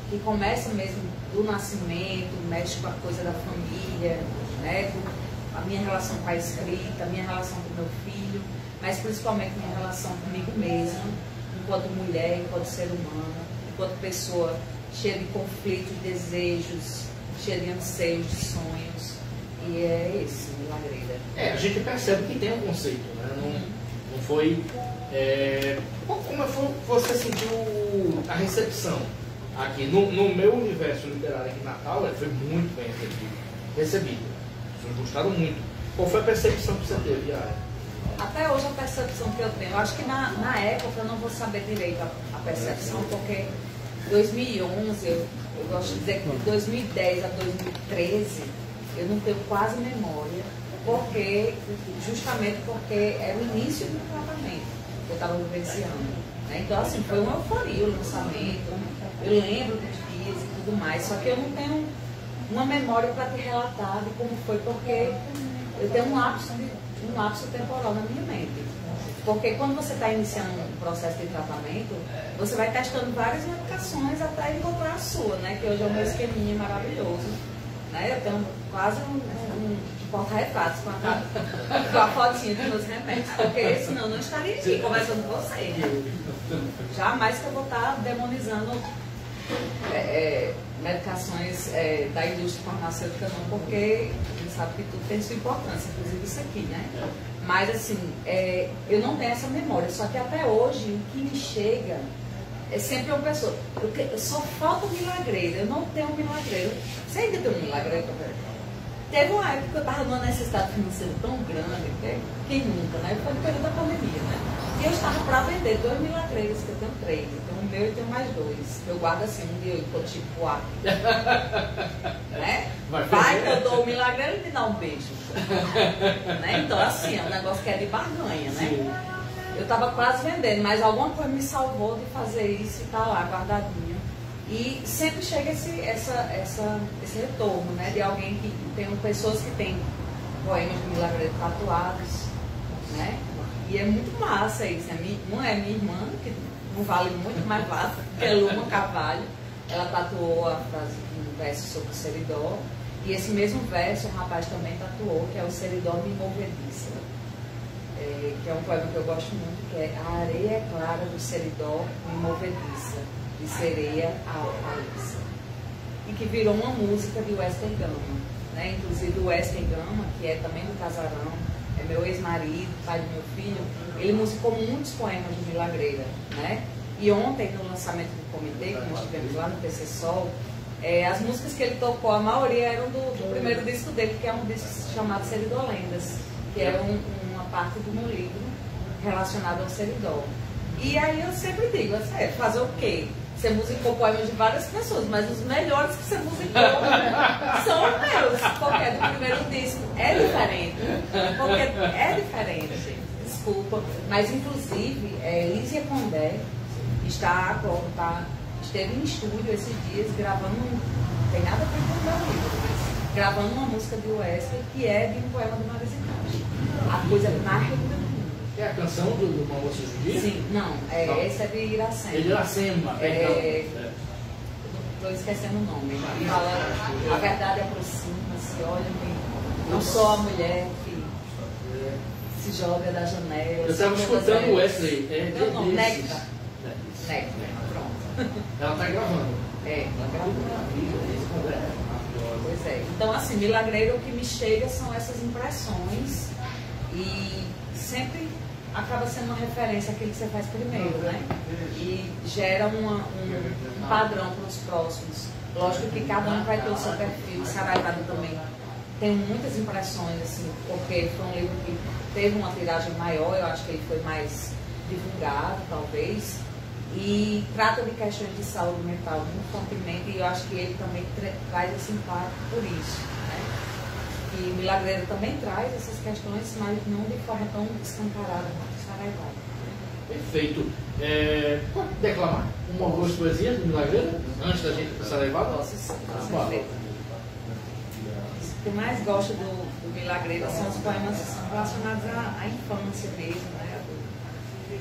que começa mesmo do nascimento, mexe com a coisa da família, né? A minha relação com a escrita, a minha relação com meu filho, mas principalmente minha relação comigo mesma, enquanto mulher, enquanto ser humano, enquanto pessoa cheia de conflitos, desejos, cheia de anseios, de sonhos. E é esse, Milagreira. A gente percebe que tem um conceito, né? Não foi... Como você sentiu a recepção aqui? No meu universo literário aqui em Natal, foi muito bem recebido. As pessoas gostaram muito. Qual foi a percepção que você teve, Yara? Até hoje a percepção que eu tenho, eu acho que na época eu não vou saber direito a percepção, porque 2011, eu gosto de dizer que de 2010 a 2013, eu não tenho quase memória, justamente porque era o início do tratamento que eu estava vivenciando. Né? Então, assim, foi uma euforia o lançamento, eu lembro dos dias e tudo mais, só que eu não tenho uma memória para te relatar de como foi, porque eu tenho um lapso temporal na minha mente. Porque quando você está iniciando um processo de tratamento, você vai testando várias medicações até encontrar a sua, né? Que hoje é o meu esqueminha maravilhoso. Né? Eu tenho quase um porta-retratos com a fotinha dos meus remédios, porque senão eu não estaria aqui conversando com você. Né? Jamais que eu vou estar demonizando medicações da indústria farmacêutica, não, porque a gente sabe que tudo tem sua importância, inclusive isso aqui, né? Mas assim, eu não tenho essa memória, só que até hoje o que me chega é sempre uma pessoa. Só falta um milagreiro, eu não tenho um milagreiro. Você ainda tem um milagreiro? Teve uma época que eu estava numa necessidade financeira tão grande, quem nunca, né? Foi no período da pandemia, né? E eu estava para vender 2 milagreiros, que eu tenho 3. Então o meu eu tenho mais 2. Eu guardo assim, um dia eu tô tipo A. Né? Vai que eu dou um milagreiro e me dá um beijo. Né? Então assim, é um negócio que é de barganha, né? Sim. Eu estava quase vendendo, mas alguma coisa me salvou de fazer isso e tá lá guardadinho. E sempre chega esse retorno, né? De alguém que tem pessoas que têm poemas de milagreiro tatuados, né? E é muito massa isso. Uma é minha irmã, que não vale muito, mas vale, que é Luma Carvalho. Ela tatuou um verso sobre o seridó. E esse mesmo verso o rapaz também tatuou, que é o seridó me movediça. Que é um poema que eu gosto muito, que é: a areia é clara do seridó me movediça, de sereia a Alissa. E que virou uma música de Wesley Gama. Né? Inclusive o Wesley Gama, que é também do Casarão, é meu ex-marido, pai do meu filho, ele musicou muitos poemas de Milagreira, né? E ontem, no lançamento do comitê, que nós tivemos lá no PC Sol, as músicas que ele tocou, a maioria eram do primeiro disco dele, que é um disco chamado Seridolendas, que é uma parte do meu livro relacionado ao seridó. E aí eu sempre digo, fazer o quê? Você musicou poemas de várias pessoas, mas os melhores que você musicou são os meus, porque é do primeiro disco. É diferente. Porque é diferente, gente. Desculpa. Mas, inclusive, Lísia Condé esteve em estúdio esses dias gravando, não tem nada a ver com o meu livro, mas gravando uma música de Wesley que é de um poema do Marisa Castro. A coisa mais linda do mundo. É a canção do Uma Moça Judia? Sim, não. Essa é de Iracema. É de Iracema. Estou esquecendo o nome. Fala, a verdade aproxima-se, olha-me. Não sou a mulher que se joga da janela. Eu estava escutando o Wesley. Não, Nectar. Pronto. Ela está gravando. Ela gravando. Pois é. Então, assim, Milagreiro, o que me chega são essas impressões e sempre acaba sendo uma referência àquilo que você faz primeiro, né? E gera um padrão para os próximos. Lógico que cada um vai ter o seu perfil. Saraivada também tem muitas impressões, assim, porque foi um livro que teve uma tiragem maior, eu acho que ele foi mais divulgado, talvez, e trata de questões de saúde mental muito fortemente, e eu acho que ele também traz esse impacto por isso, né? E Milagreiro também traz essas questões, mas não de forma tão escancarada quanto Saraivada. Perfeito. Pode declamar uma ou duas poesias do Milagreira antes da gente começar a levada? Posso sim, com certeza. O que eu mais gosto do Milagreira são os poemas relacionados à infância mesmo, né?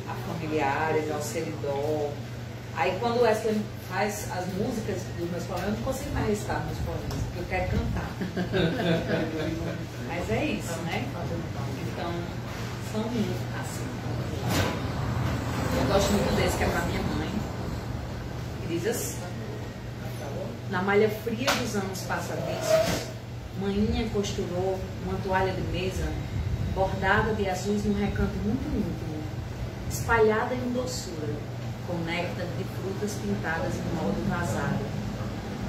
A familiares, ao seridó. Aí quando o Wesley faz as músicas dos meus poemas, eu não consigo mais recitar meus poemas, porque eu quero cantar. Mas é isso, né? Então, são muito assim. Eu gosto muito desse, que é para minha mãe. Que diz assim: na malha fria dos anos passadiços, maninha costurou uma toalha de mesa bordada de azuis num recanto muito íntimo, espalhada em doçura, com néctar de frutas pintadas em modo vazado.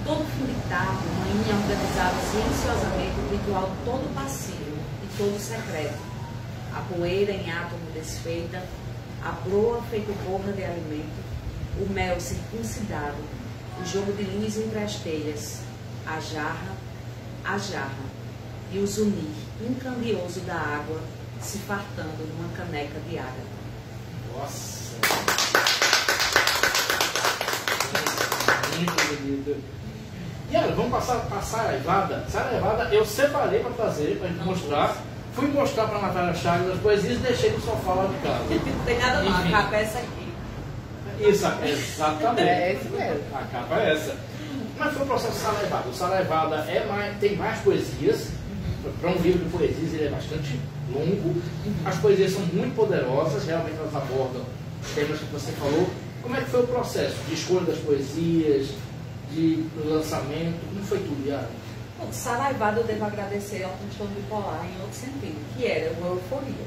Todo fim de tarde, maninha organizava silenciosamente o ritual todo passivo e todo secreto. A poeira em átomo desfeita, a broa feito borra de alimento, o mel circuncidado, o jogo de luz entre as telhas, a jarra, e o zunir incandioso da água se fartando numa caneca de água. Nossa! Muito bonito. E olha, vamos passar a Saraivada. Saraivada eu separei para trazer, para a gente mostrar. Fui mostrar para a Natália Chagas as poesias e deixei no sofá lá de casa. Não tem nada não, a capa é essa aqui. Isso, exatamente. É isso mesmo. A capa é essa. Mas foi o processo Saraivada. O Saraivada tem mais poesias. Para um livro de poesias ele é bastante longo. As poesias são muito poderosas, realmente elas abordam os temas que você falou. Como é que foi o processo de escolha das poesias, de lançamento? Como foi tudo, Yara? O Saraivada eu devo agradecer ao transtorno bipolar em outro sentido, que era uma euforia.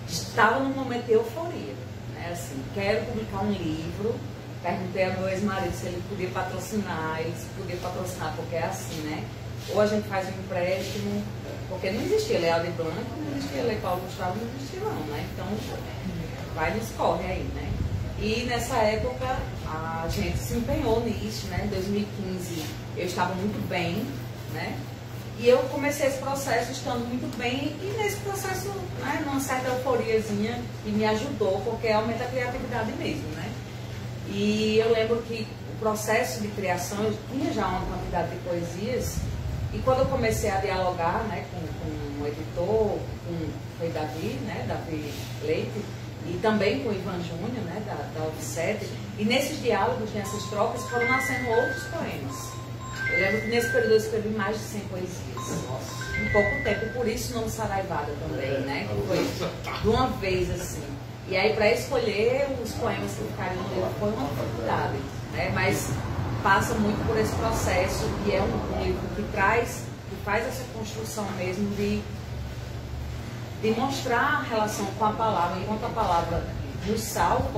Estava num momento de euforia. Né? Assim, quero publicar um livro. Perguntei ao meu ex-marido se ele podia patrocinar, ele podia patrocinar, porque é assim, né? Ou a gente faz um empréstimo, porque não existia Lei Aldir Blanc, não existia Lei Paulo Gustavo, não existia não, né? Então, vai nos corre aí, né? E nessa época, a gente se empenhou nisso, né? Em 2015, eu estava muito bem, né? E eu comecei esse processo estando muito bem e nesse processo, né, numa certa euforiazinha, e me ajudou, porque aumenta a criatividade mesmo, né? E eu lembro que o processo de criação, eu tinha já uma quantidade de poesias, e quando eu comecei a dialogar, né, com o editor, foi Davi, né, Davi Leite, e também com o Ivan Júnior, né, da Offset, e nesses diálogos, nessas trocas, foram nascendo outros poemas. Eu lembro que nesse período eu escrevi mais de 100 poesias, em pouco tempo, por isso o nome Saraivada também, né, que foi de uma vez assim. E aí, para escolher os poemas que ficariam no livro foi uma dificuldade, né? Mas passa muito por esse processo e é um livro que faz essa construção mesmo de mostrar a relação com a palavra, enquanto a palavra nos salva,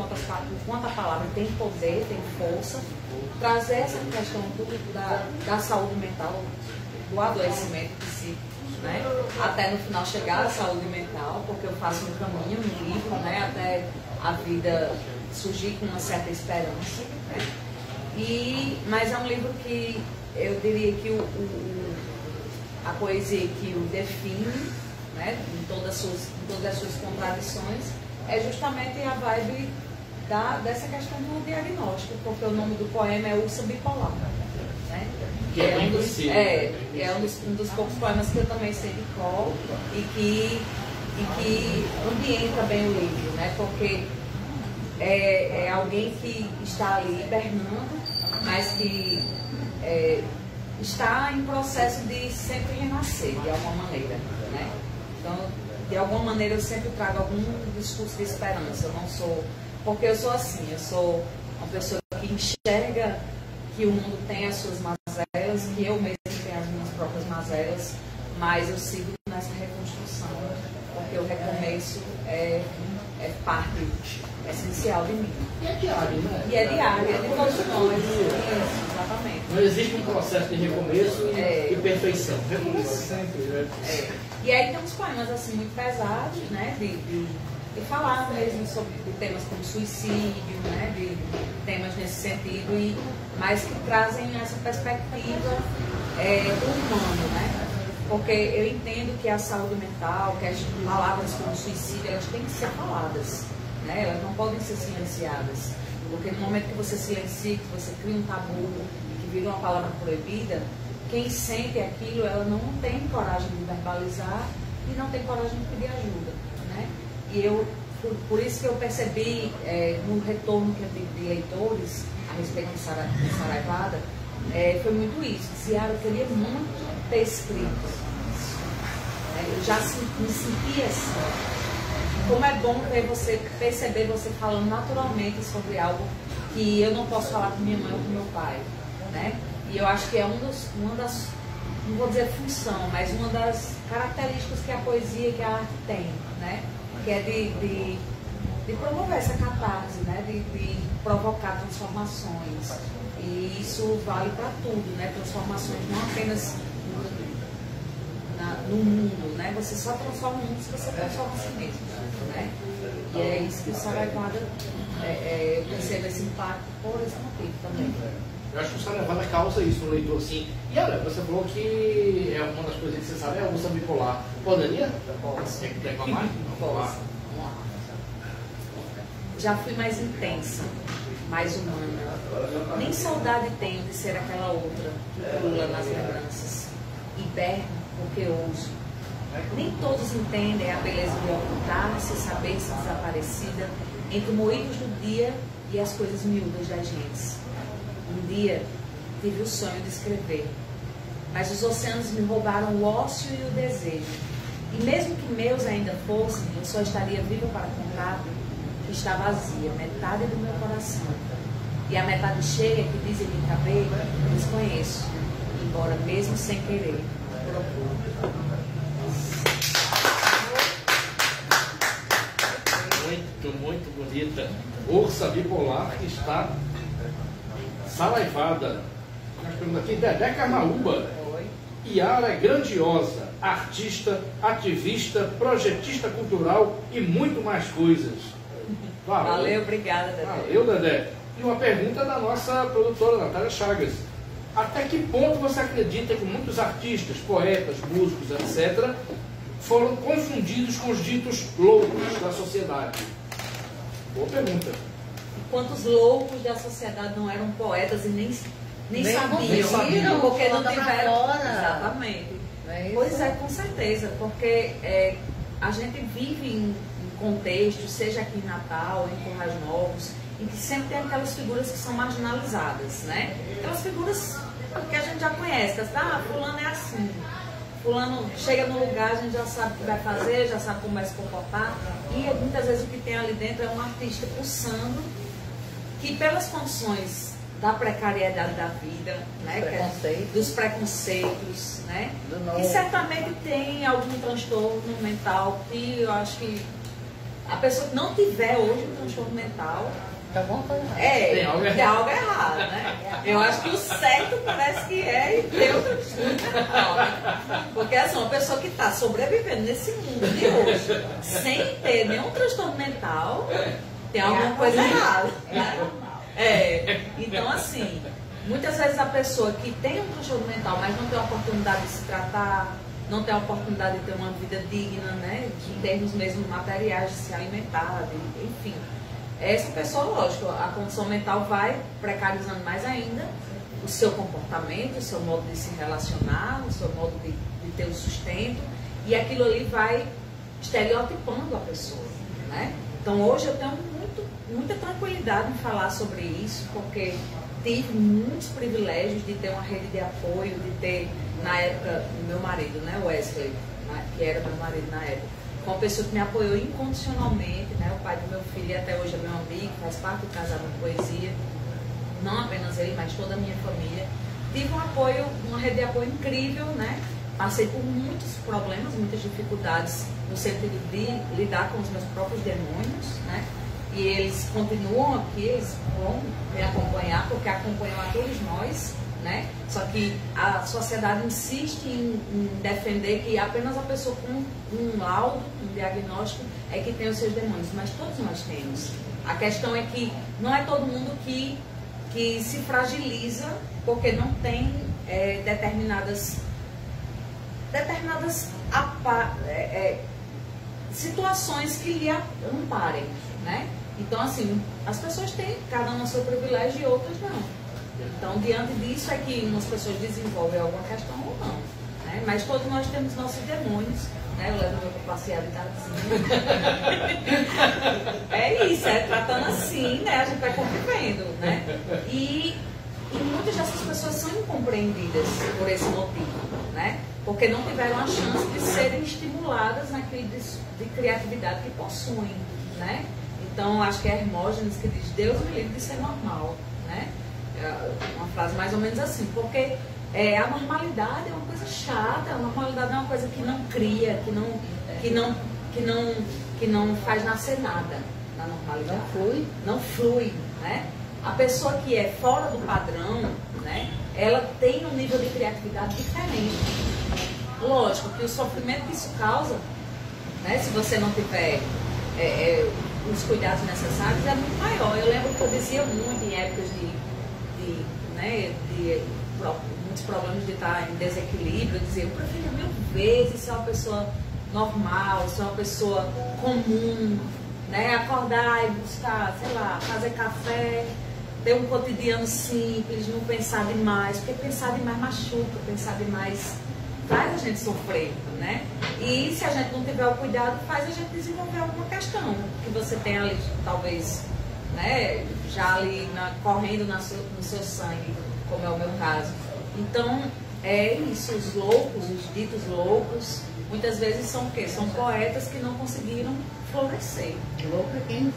enquanto a palavra tem poder, tem força, trazer essa questão da saúde mental, do adoecimento psíquico, né? Até no final chegar à saúde mental, porque eu faço um caminho no livro, né? Até a vida surgir com uma certa esperança, né? Mas é um livro que eu diria que a poesia que o define, né? em todas as suas contradições, é justamente a vibe dessa questão do diagnóstico, porque o nome do poema é Ursa Bipolar. Né? Que é bem conhecido. Um dos poucos poemas que eu também sei de cor e que ambienta bem o livro, né? Porque é alguém que está ali hibernando, mas que está em processo de sempre renascer, de alguma maneira, né? Então, de alguma maneira eu sempre trago algum discurso de esperança. Eu não sou... Porque eu sou assim, eu sou uma pessoa que enxerga que o mundo tem as suas mazelas, que eu mesmo tenho as minhas próprias mazelas, mas eu sigo nessa reconstrução, porque o recomeço é parte essencial de mim. E é diário, né? E é diário, é de todos nós. Isso, exatamente. Não existe um processo de recomeço e perfeição. Recomeço sempre, né? E aí tem uns poemas assim muito pesados, né? De falar mesmo sobre temas como suicídio, né? De temas nesse sentido, mas que trazem essa perspectiva do humano, né? Porque eu entendo que a saúde mental, que as palavras como suicídio, elas têm que ser faladas. né? Elas não podem ser silenciadas, porque no momento que você silencia, que você cria um tabu, que vira uma palavra proibida, quem sente aquilo, ela não tem coragem de verbalizar e não tem coragem de pedir ajuda, né? E eu, por isso que eu percebi no retorno que eu tive de leitores a respeito de Saraivada, foi muito isso. Ziara, eu queria muito ter escrito. Eu já me sentia assim. Como é bom ver você, perceber você falando naturalmente sobre algo que eu não posso falar com minha mãe ou com meu pai, né? E eu acho que é uma das, não vou dizer função, mas uma das características que a poesia e que a arte tem, né? Que é de promover essa catarse, né? De provocar transformações. E isso vale para tudo, né? Transformações não apenas no mundo, né? Você só transforma o mundo se você transforma a si mesmo, né? E é isso que o Saraivada, eu percebo esse impacto por esse motivo também. Eu acho que o Saraivada causa isso no leitor, assim. E olha, você falou que uma das coisas que você sabe é a emoção bipolar. Poderia? Você quer reclamar? Vamos lá. Já fui mais intensa, mais humana. Nem saudade tenho de ser aquela outra que pula nas lembranças. Hiberno porque ouso. Nem todos entendem a beleza de ocultar-se, saber-se desaparecida entre moídos do dia e as coisas miúdas da gente. Um dia tive o sonho de escrever, mas os oceanos me roubaram o ócio e o desejo. E mesmo que meus ainda fossem, eu só estaria viva para contar que está vazia, metade do meu coração. E a metade cheia que dizem me caber, eu desconheço, embora mesmo sem querer, procuro. Muito bonita. Ursa bipolar que está Saraivada. Nós temos aqui Dedé Carnaúba. Yara é grandiosa, artista, ativista, projetista cultural e muito mais coisas. Valeu, obrigada, Dedé. Valeu, Dedé. E uma pergunta da nossa produtora, Natália Chagas. Até que ponto você acredita que muitos artistas, poetas, músicos, etc., foram confundidos com os ditos loucos da sociedade? Boa pergunta. Quantos loucos da sociedade não eram poetas e nem sabiam, porque não tiveram. Exatamente. Pois é, com certeza, porque a gente vive em contextos, seja aqui em Natal, em Currais Novos, em que sempre tem aquelas figuras que são marginalizadas, né? Aquelas figuras que a gente já conhece, fulano é assim. Fulano chega no lugar, a gente já sabe o que vai fazer, já sabe como vai se comportar. E muitas vezes o que tem ali dentro é um artista pulsando, que pelas condições da precariedade da vida, né, dos preconceitos, né, que certamente tem algum transtorno mental, que eu acho que a pessoa que não tiver hoje um transtorno mental, tem algo errado, né? Eu acho que o certo parece que é ter um transtorno mental, né? Porque assim, uma pessoa que está sobrevivendo nesse mundo de hoje sem ter nenhum transtorno mental, tem alguma coisa errada, né? Então assim, muitas vezes a pessoa que tem um transtorno mental, mas não tem a oportunidade de se tratar, não tem a oportunidade de ter uma vida digna, né, em termos mesmo materiais, de se alimentar, enfim. Essa pessoa, lógico, a condição mental vai precarizando mais ainda o seu comportamento, o seu modo de se relacionar, o seu modo de ter o sustento, e aquilo ali vai estereotipando a pessoa, né? Então hoje eu tenho muita tranquilidade em falar sobre isso, porque tive muitos privilégios de ter uma rede de apoio, de ter, na época, meu marido, né, Wesley, que era meu marido na época, uma pessoa que me apoiou incondicionalmente, né, o pai do meu filho e até hoje é meu amigo, faz parte do Casado de Poesia, não apenas ele, mas toda a minha família. Tive um apoio, uma rede de apoio incrível, né, passei por muitos problemas, muitas dificuldades no sentido de lidar com os meus próprios demônios, né, e eles continuam aqui, eles vão me acompanhar, porque acompanham a todos nós, né? Só que a sociedade insiste em defender que apenas a pessoa com um laudo, um diagnóstico, é que tem os seus demônios, mas todos nós temos. A questão é que não é todo mundo que se fragiliza porque não tem determinadas situações que lhe amparem, né? Então, assim, as pessoas têm cada um o seu privilégio e outras não. Então, diante disso é que umas pessoas desenvolvem alguma questão ou não, né? Mas todos nós temos nossos demônios, né? Eu levo meu para passear de tardezinha. É isso, é tratando assim, né? A gente vai convivendo, né? E muitas dessas pessoas são incompreendidas por esse motivo, né? Porque não tiveram a chance de serem estimuladas naquele de criatividade que possuem, né? Então, acho que é Hermógenes que diz: Deus me livre de ser normal, né? É uma frase mais ou menos assim, porque a normalidade é uma coisa chata, a normalidade é uma coisa que não cria, que não faz nascer nada na normalidade. Não flui, né? A pessoa que é fora do padrão, né, ela tem um nível de criatividade diferente. Lógico que o sofrimento que isso causa, né, se você não tiver os cuidados necessários, é muito maior. Eu lembro que eu dizia muito em épocas de muitos problemas de estar em desequilíbrio, eu dizia: eu prefiro 1000 vezes ser uma pessoa normal, ser uma pessoa comum, né, acordar e buscar, sei lá, fazer café, ter um cotidiano simples, não pensar demais, porque pensar demais machuca, pensar demais faz a gente sofrer, né? E se a gente não tiver o cuidado, faz a gente desenvolver alguma questão que você tem ali, talvez, né, já ali correndo no seu sangue, como é o meu caso. Então, é isso, os loucos, os ditos loucos, muitas vezes são o quê? São poetas que não conseguiram florescer. Louco é quem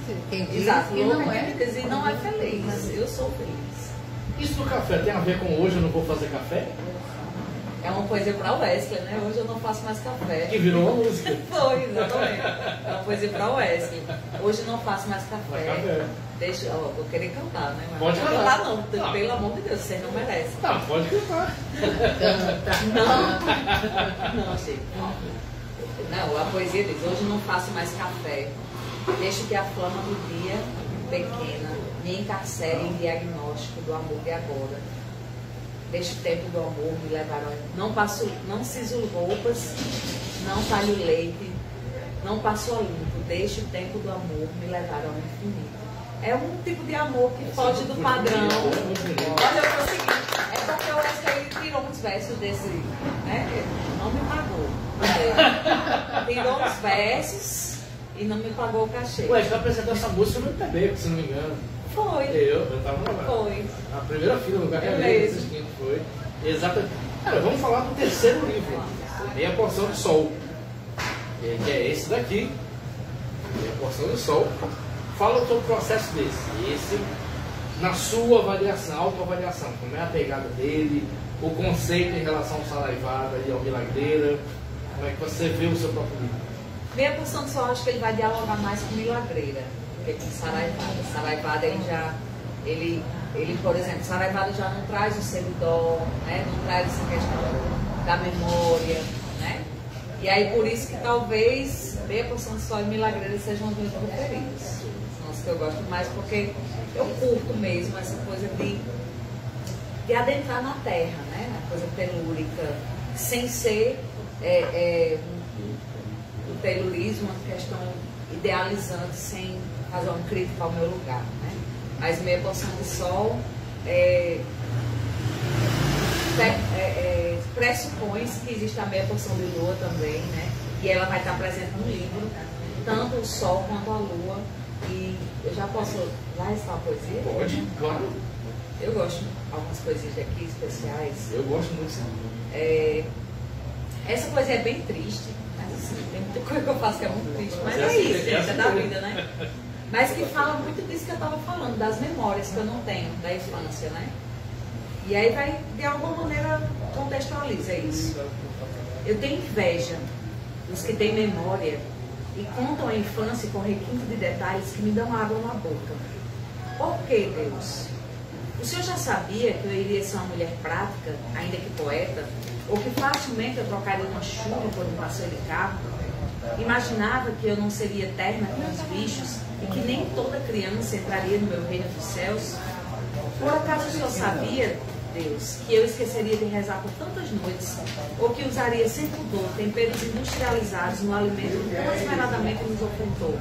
diz. Exato, que louco não é é. quem diz e não é feliz. Eu sou feliz. Isso do café tem a ver com hoje eu não vou fazer café? É uma poesia para Wesley, né? Hoje eu não faço mais café. Que virou uma música. Foi, exatamente. É uma poesia para Wesley. Hoje eu não faço mais café. Deixa, vou querer cantar, né? Mas pode não cantar. Não, pelo amor de Deus, vocês não merecem. Tá, pode cantar. Não, Chico. Não, a poesia diz: hoje não faço mais café. Deixo que a flama do dia pequena me encarcere em diagnóstico do amor de agora. Deixo o tempo do amor me levar ao... Não ciso roupas, não talho leite, não passo a limpo. Deixo o tempo do amor me levar ao infinito. É um tipo de amor que foge do padrão. Olha, eu consegui. É porque eu acho que ele tirou uns versos desse, né? Não me pagou. Tirou uns versos e não me pagou o cachê. Ué, já apresentou essa música no MPB, se não me engano. Foi. Eu tava lá. Foi. Na primeira fila, no lugar que mesmo. foi. Exatamente. Cara, vamos falar do terceiro livro. Meia Porção de Sol. Que é esse daqui. Meia Porção de Sol. Fala sobre o processo desse. Esse, na sua avaliação, autoavaliação, como é a pegada dele, o conceito em relação ao Saraivada e ao Milagreira, como é que você vê o seu próprio livro? Meia Porção de Sol, acho que ele vai dialogar mais com Milagreira do que com Saraivada. Saraivada, ele, por exemplo, Saraivada já não traz o seridó, né? Não traz essa questão da memória, né? E aí, por isso que talvez Meia Porção de Sol e Milagreira sejam os meus preferidos. Que eu gosto mais, porque eu curto mesmo essa coisa de adentrar na terra, né? Na coisa telúrica, sem ser o telurismo uma questão idealizante, sem fazer uma crítica ao meu lugar, né? Mas Meia Porção de Sol pressupõe que existe a meia porção de lua também, né? E ela vai estar presente no livro, tanto o sol quanto a lua. E eu já posso lá recitar a poesia? Pode, claro. Eu gosto de algumas poesias aqui especiais. Eu gosto muito sim. Essa poesia é bem triste, mas assim, tem muita coisa que eu faço que é muito triste. Mas é isso, gente, é da vida, né? Mas que fala muito disso que eu estava falando, das memórias que eu não tenho da infância, né? E aí vai, de alguma maneira, contextualiza isso. Eu tenho inveja dos que têm memória e contam a infância com requinte de detalhes que me dão água na boca. Por que, Deus? O senhor já sabia que eu iria ser uma mulher prática, ainda que poeta, ou que facilmente eu trocaria uma chuva por um passeio de carro? Imaginava que eu não seria eterna como os bichos e que nem toda criança entraria no meu reino dos céus? Por acaso o senhor sabia, Deus, que eu esqueceria de rezar por tantas noites, ou que usaria sem pudor temperos industrializados no alimento que tão esmeradamente nos ocultou?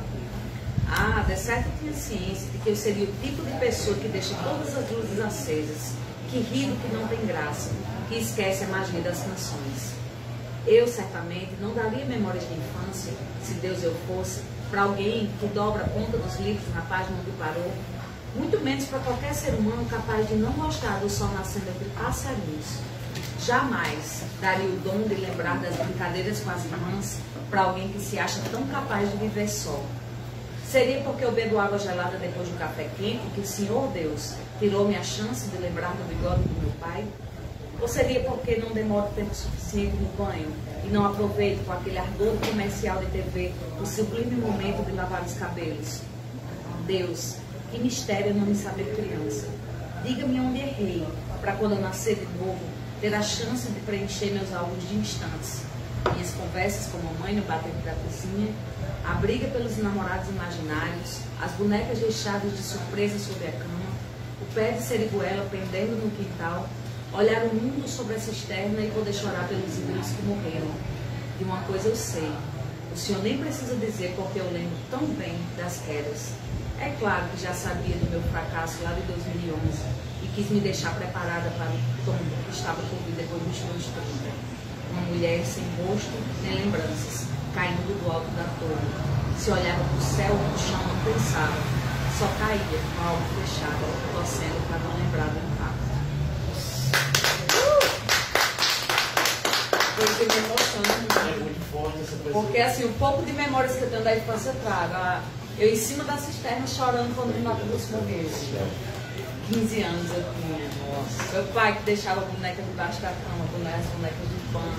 Ah, de certo eu tinha ciência de que eu seria o tipo de pessoa que deixa todas as luzes acesas, que ri do que não tem graça, que esquece a magia das canções. Eu, certamente, não daria memórias de infância, se Deus eu fosse, para alguém que dobra a ponta dos livros na página onde parou, muito menos para qualquer ser humano capaz de não gostar do sol nascendo entre passarinhos. Jamais daria o dom de lembrar das brincadeiras com as irmãs para alguém que se acha tão capaz de viver só. Seria porque eu bebo água gelada depois do café quente que o Senhor Deus tirou-me a chance de lembrar do bigode do meu pai? Ou seria porque não demoro tempo suficiente no banho e não aproveito com aquele ardor comercial de TV o sublime momento de lavar os cabelos? Deus, que mistério não me saber criança. Diga-me onde errei, para quando eu nascer de novo, ter a chance de preencher meus álbuns de instantes. Minhas conversas com a mamãe no batente da cozinha, a briga pelos namorados imaginários, as bonecas deixadas de surpresa sobre a cama, o pé de seriguela pendendo no quintal, olhar o mundo sobre a cisterna e poder chorar pelos ídolos que morreram. De uma coisa eu sei, o senhor nem precisa dizer porque eu lembro tão bem das quedas. É claro que já sabia do meu fracasso lá de 2011 e quis me deixar preparada para o tombo que estava por vir depois dos meus 30. Uma mulher sem rosto nem lembranças, caindo do alto da torre. Se olhava para o céu, o chão não pensava, só caía com a alma fechada, torcendo para não lembrar do impacto. Porque me emociona muito. É muito forte essa coisa. Porque assim, o pouco de memórias que eu tenho da infância eu trago. Eu em cima da cisterna chorando quando o Matheus morreu. 15 anos eu tinha. Nossa. Meu pai que deixava a boneca debaixo da cama, as bonecas de pano.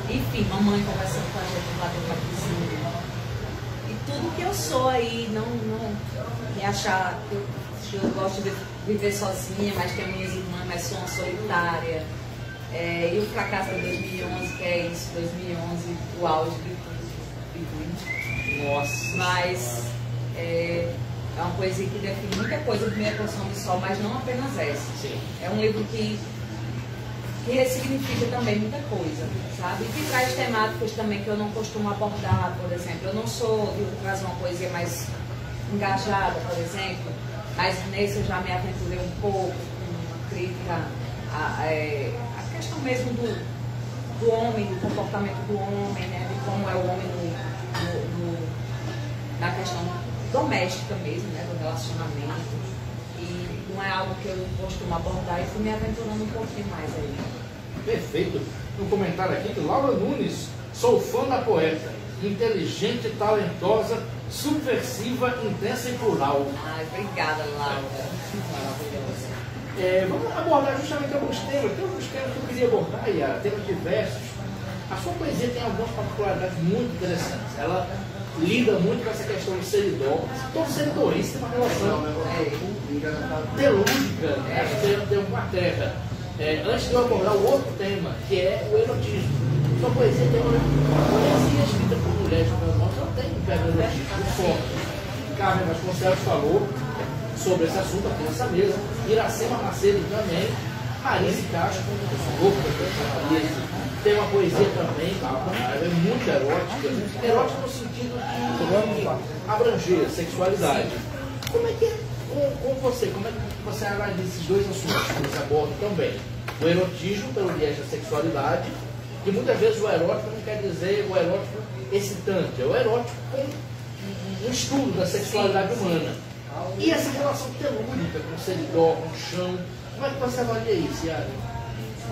Enfim, mamãe conversando com a gente lá dentro da cozinha. E tudo que eu sou aí, não me achar que eu gosto de viver sozinha, mas tenho minhas irmãs, mas sou uma solitária. E o fracasso de 2011, que é isso, 2011, o auge de tudo. Nossa. Mas é uma poesia que define muita coisa de Minha Porção de Sol, mas não apenas essa. Sim. É um livro que ressignifica também muita coisa, sabe? E que traz temáticas também que eu não costumo abordar, por exemplo. Eu não sou de trazer uma poesia mais engajada, por exemplo, mas nesse eu já me aventurei um pouco com uma crítica a questão mesmo do homem, do comportamento do homem, né? De como é o homem na questão doméstica mesmo, né? Do relacionamento. E não é algo que eu costumo abordar e fui me aventurando um pouquinho mais aí. Perfeito. Um comentário aqui de Laura Nunes. Sou fã da poeta. Inteligente, talentosa, subversiva, intensa e plural. Ai, obrigada, Laura. Maravilhosa. Vamos abordar justamente alguns temas. Tem alguns temas que eu queria abordar, e temas diversos. A sua poesia tem algumas particularidades muito interessantes. Ela lida muito com essa questão do seridó. Todo seridoense tem uma relação telúrica, né? Tem uma terra. Antes de eu abordar o outro tema, que é o erotismo. Sua poesia tem uma poesia escrita por mulheres, não tem um pé do erotismo forte. Carmen Vasconcelos falou sobre esse assunto aqui nessa mesa. Iracema Macedo também. Marise Castro, tem uma poesia também, é muito erótica. Erótica no sentido de abranger sexualidade. Como é que é com você? Como é que você analisa esses dois assuntos que você aborda também? O erotismo pelo viés da sexualidade, e muitas vezes o erótico não quer dizer o erótico excitante, é o erótico com um estudo da sexualidade humana. E essa relação telúrica com o seridó, com o chão, como é que você avalia isso, Yara?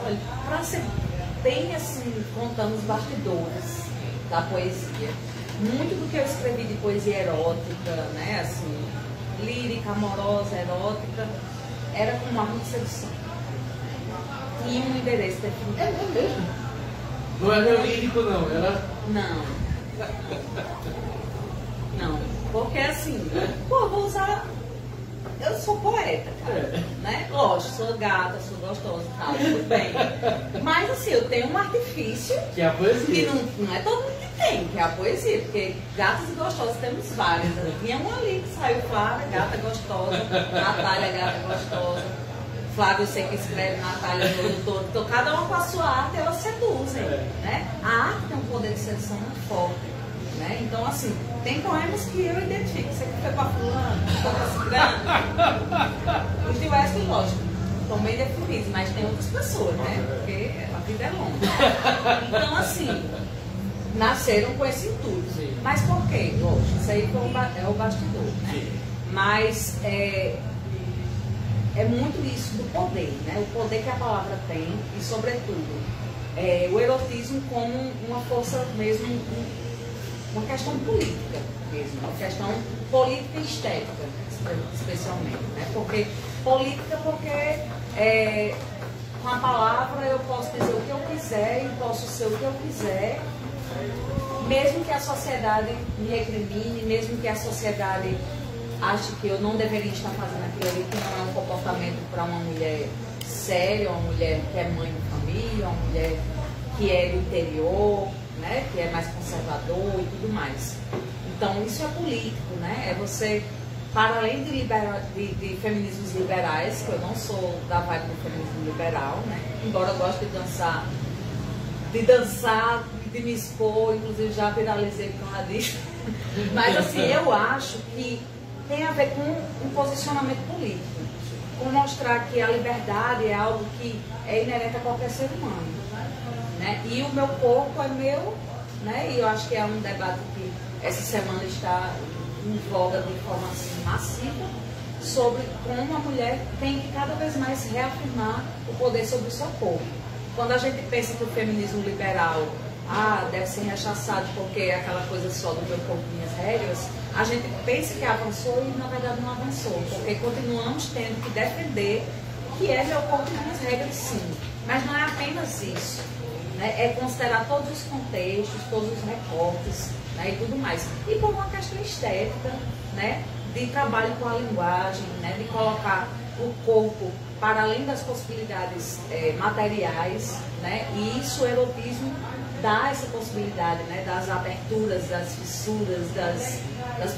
Olha, para ser bem assim, contando os bastidores da poesia, muito do que eu escrevi de poesia erótica, né, assim, lírica, amorosa, erótica, era com marco de sedução. Tinha um endereço definido. É mesmo? Não era lírico, não, era... Não, porque assim, vou usar... Eu sou poeta, cara, né? Lógico, sou gata, sou gostosa e tal, tudo bem. Mas assim, eu tenho um artifício... Que é a poesia. Que não é todo mundo que tem, que é a poesia. Porque gatas e gostosas temos várias. Tinha uma ali que saiu clara, gata gostosa, Natália, gata gostosa. Flávio, eu sei que escreve, Natália, todo. Então, cada uma com a sua arte, elas seduzem, né? A arte tem um poder de sedução muito forte. Né? Então, assim, tem poemas que eu identifico. Você que foi pra fulano, foi pra ciclano. Os de Wesley, lógico, estão bem definidos, mas tem outras pessoas, né? Porque a vida é longa. Então, assim, nasceram com esse intuito. Sim. Mas por quê? Lógico, isso aí é o bastidor, né? Sim. Mas é muito isso do poder, né? O poder que a palavra tem e, sobretudo, o erotismo como uma força mesmo, uma questão política mesmo, uma questão política e estética, especialmente, né? Porque política, porque com a palavra eu posso dizer o que eu quiser e posso ser o que eu quiser, mesmo que a sociedade me recrimine, mesmo que a sociedade ache que eu não deveria estar fazendo aquilo ali, que não é um comportamento para uma mulher séria, uma mulher que é mãe de família, uma mulher que é do interior, né, que é mais conservador e tudo mais. Então, isso é político, né? É você, para além de feminismos liberais, que eu não sou da vibe do feminismo liberal, né? Embora eu goste de dançar, de me expor, inclusive já viralizei por causa disso. Mas, assim, eu acho que tem a ver com um posicionamento político, com mostrar que a liberdade é algo que é inerente a qualquer ser humano, né? E o meu corpo é meu, né? E eu acho que é um debate que essa semana está em voga de forma assim, massiva, sobre como a mulher tem que cada vez mais reafirmar o poder sobre o seu corpo. Quando a gente pensa que o feminismo liberal deve ser rechaçado porque é aquela coisa só do meu corpo e minhas regras, a gente pensa que avançou e na verdade não avançou, porque continuamos tendo que defender que é meu corpo e minhas regras, sim. Mas não é apenas isso, né? É considerar todos os contextos, todos os recortes, né? E tudo mais. E por uma questão estética, né? De trabalho com a linguagem, né? De colocar o corpo para além das possibilidades materiais, né? E isso, o erotismo dá essa possibilidade, né? Das aberturas, das fissuras, das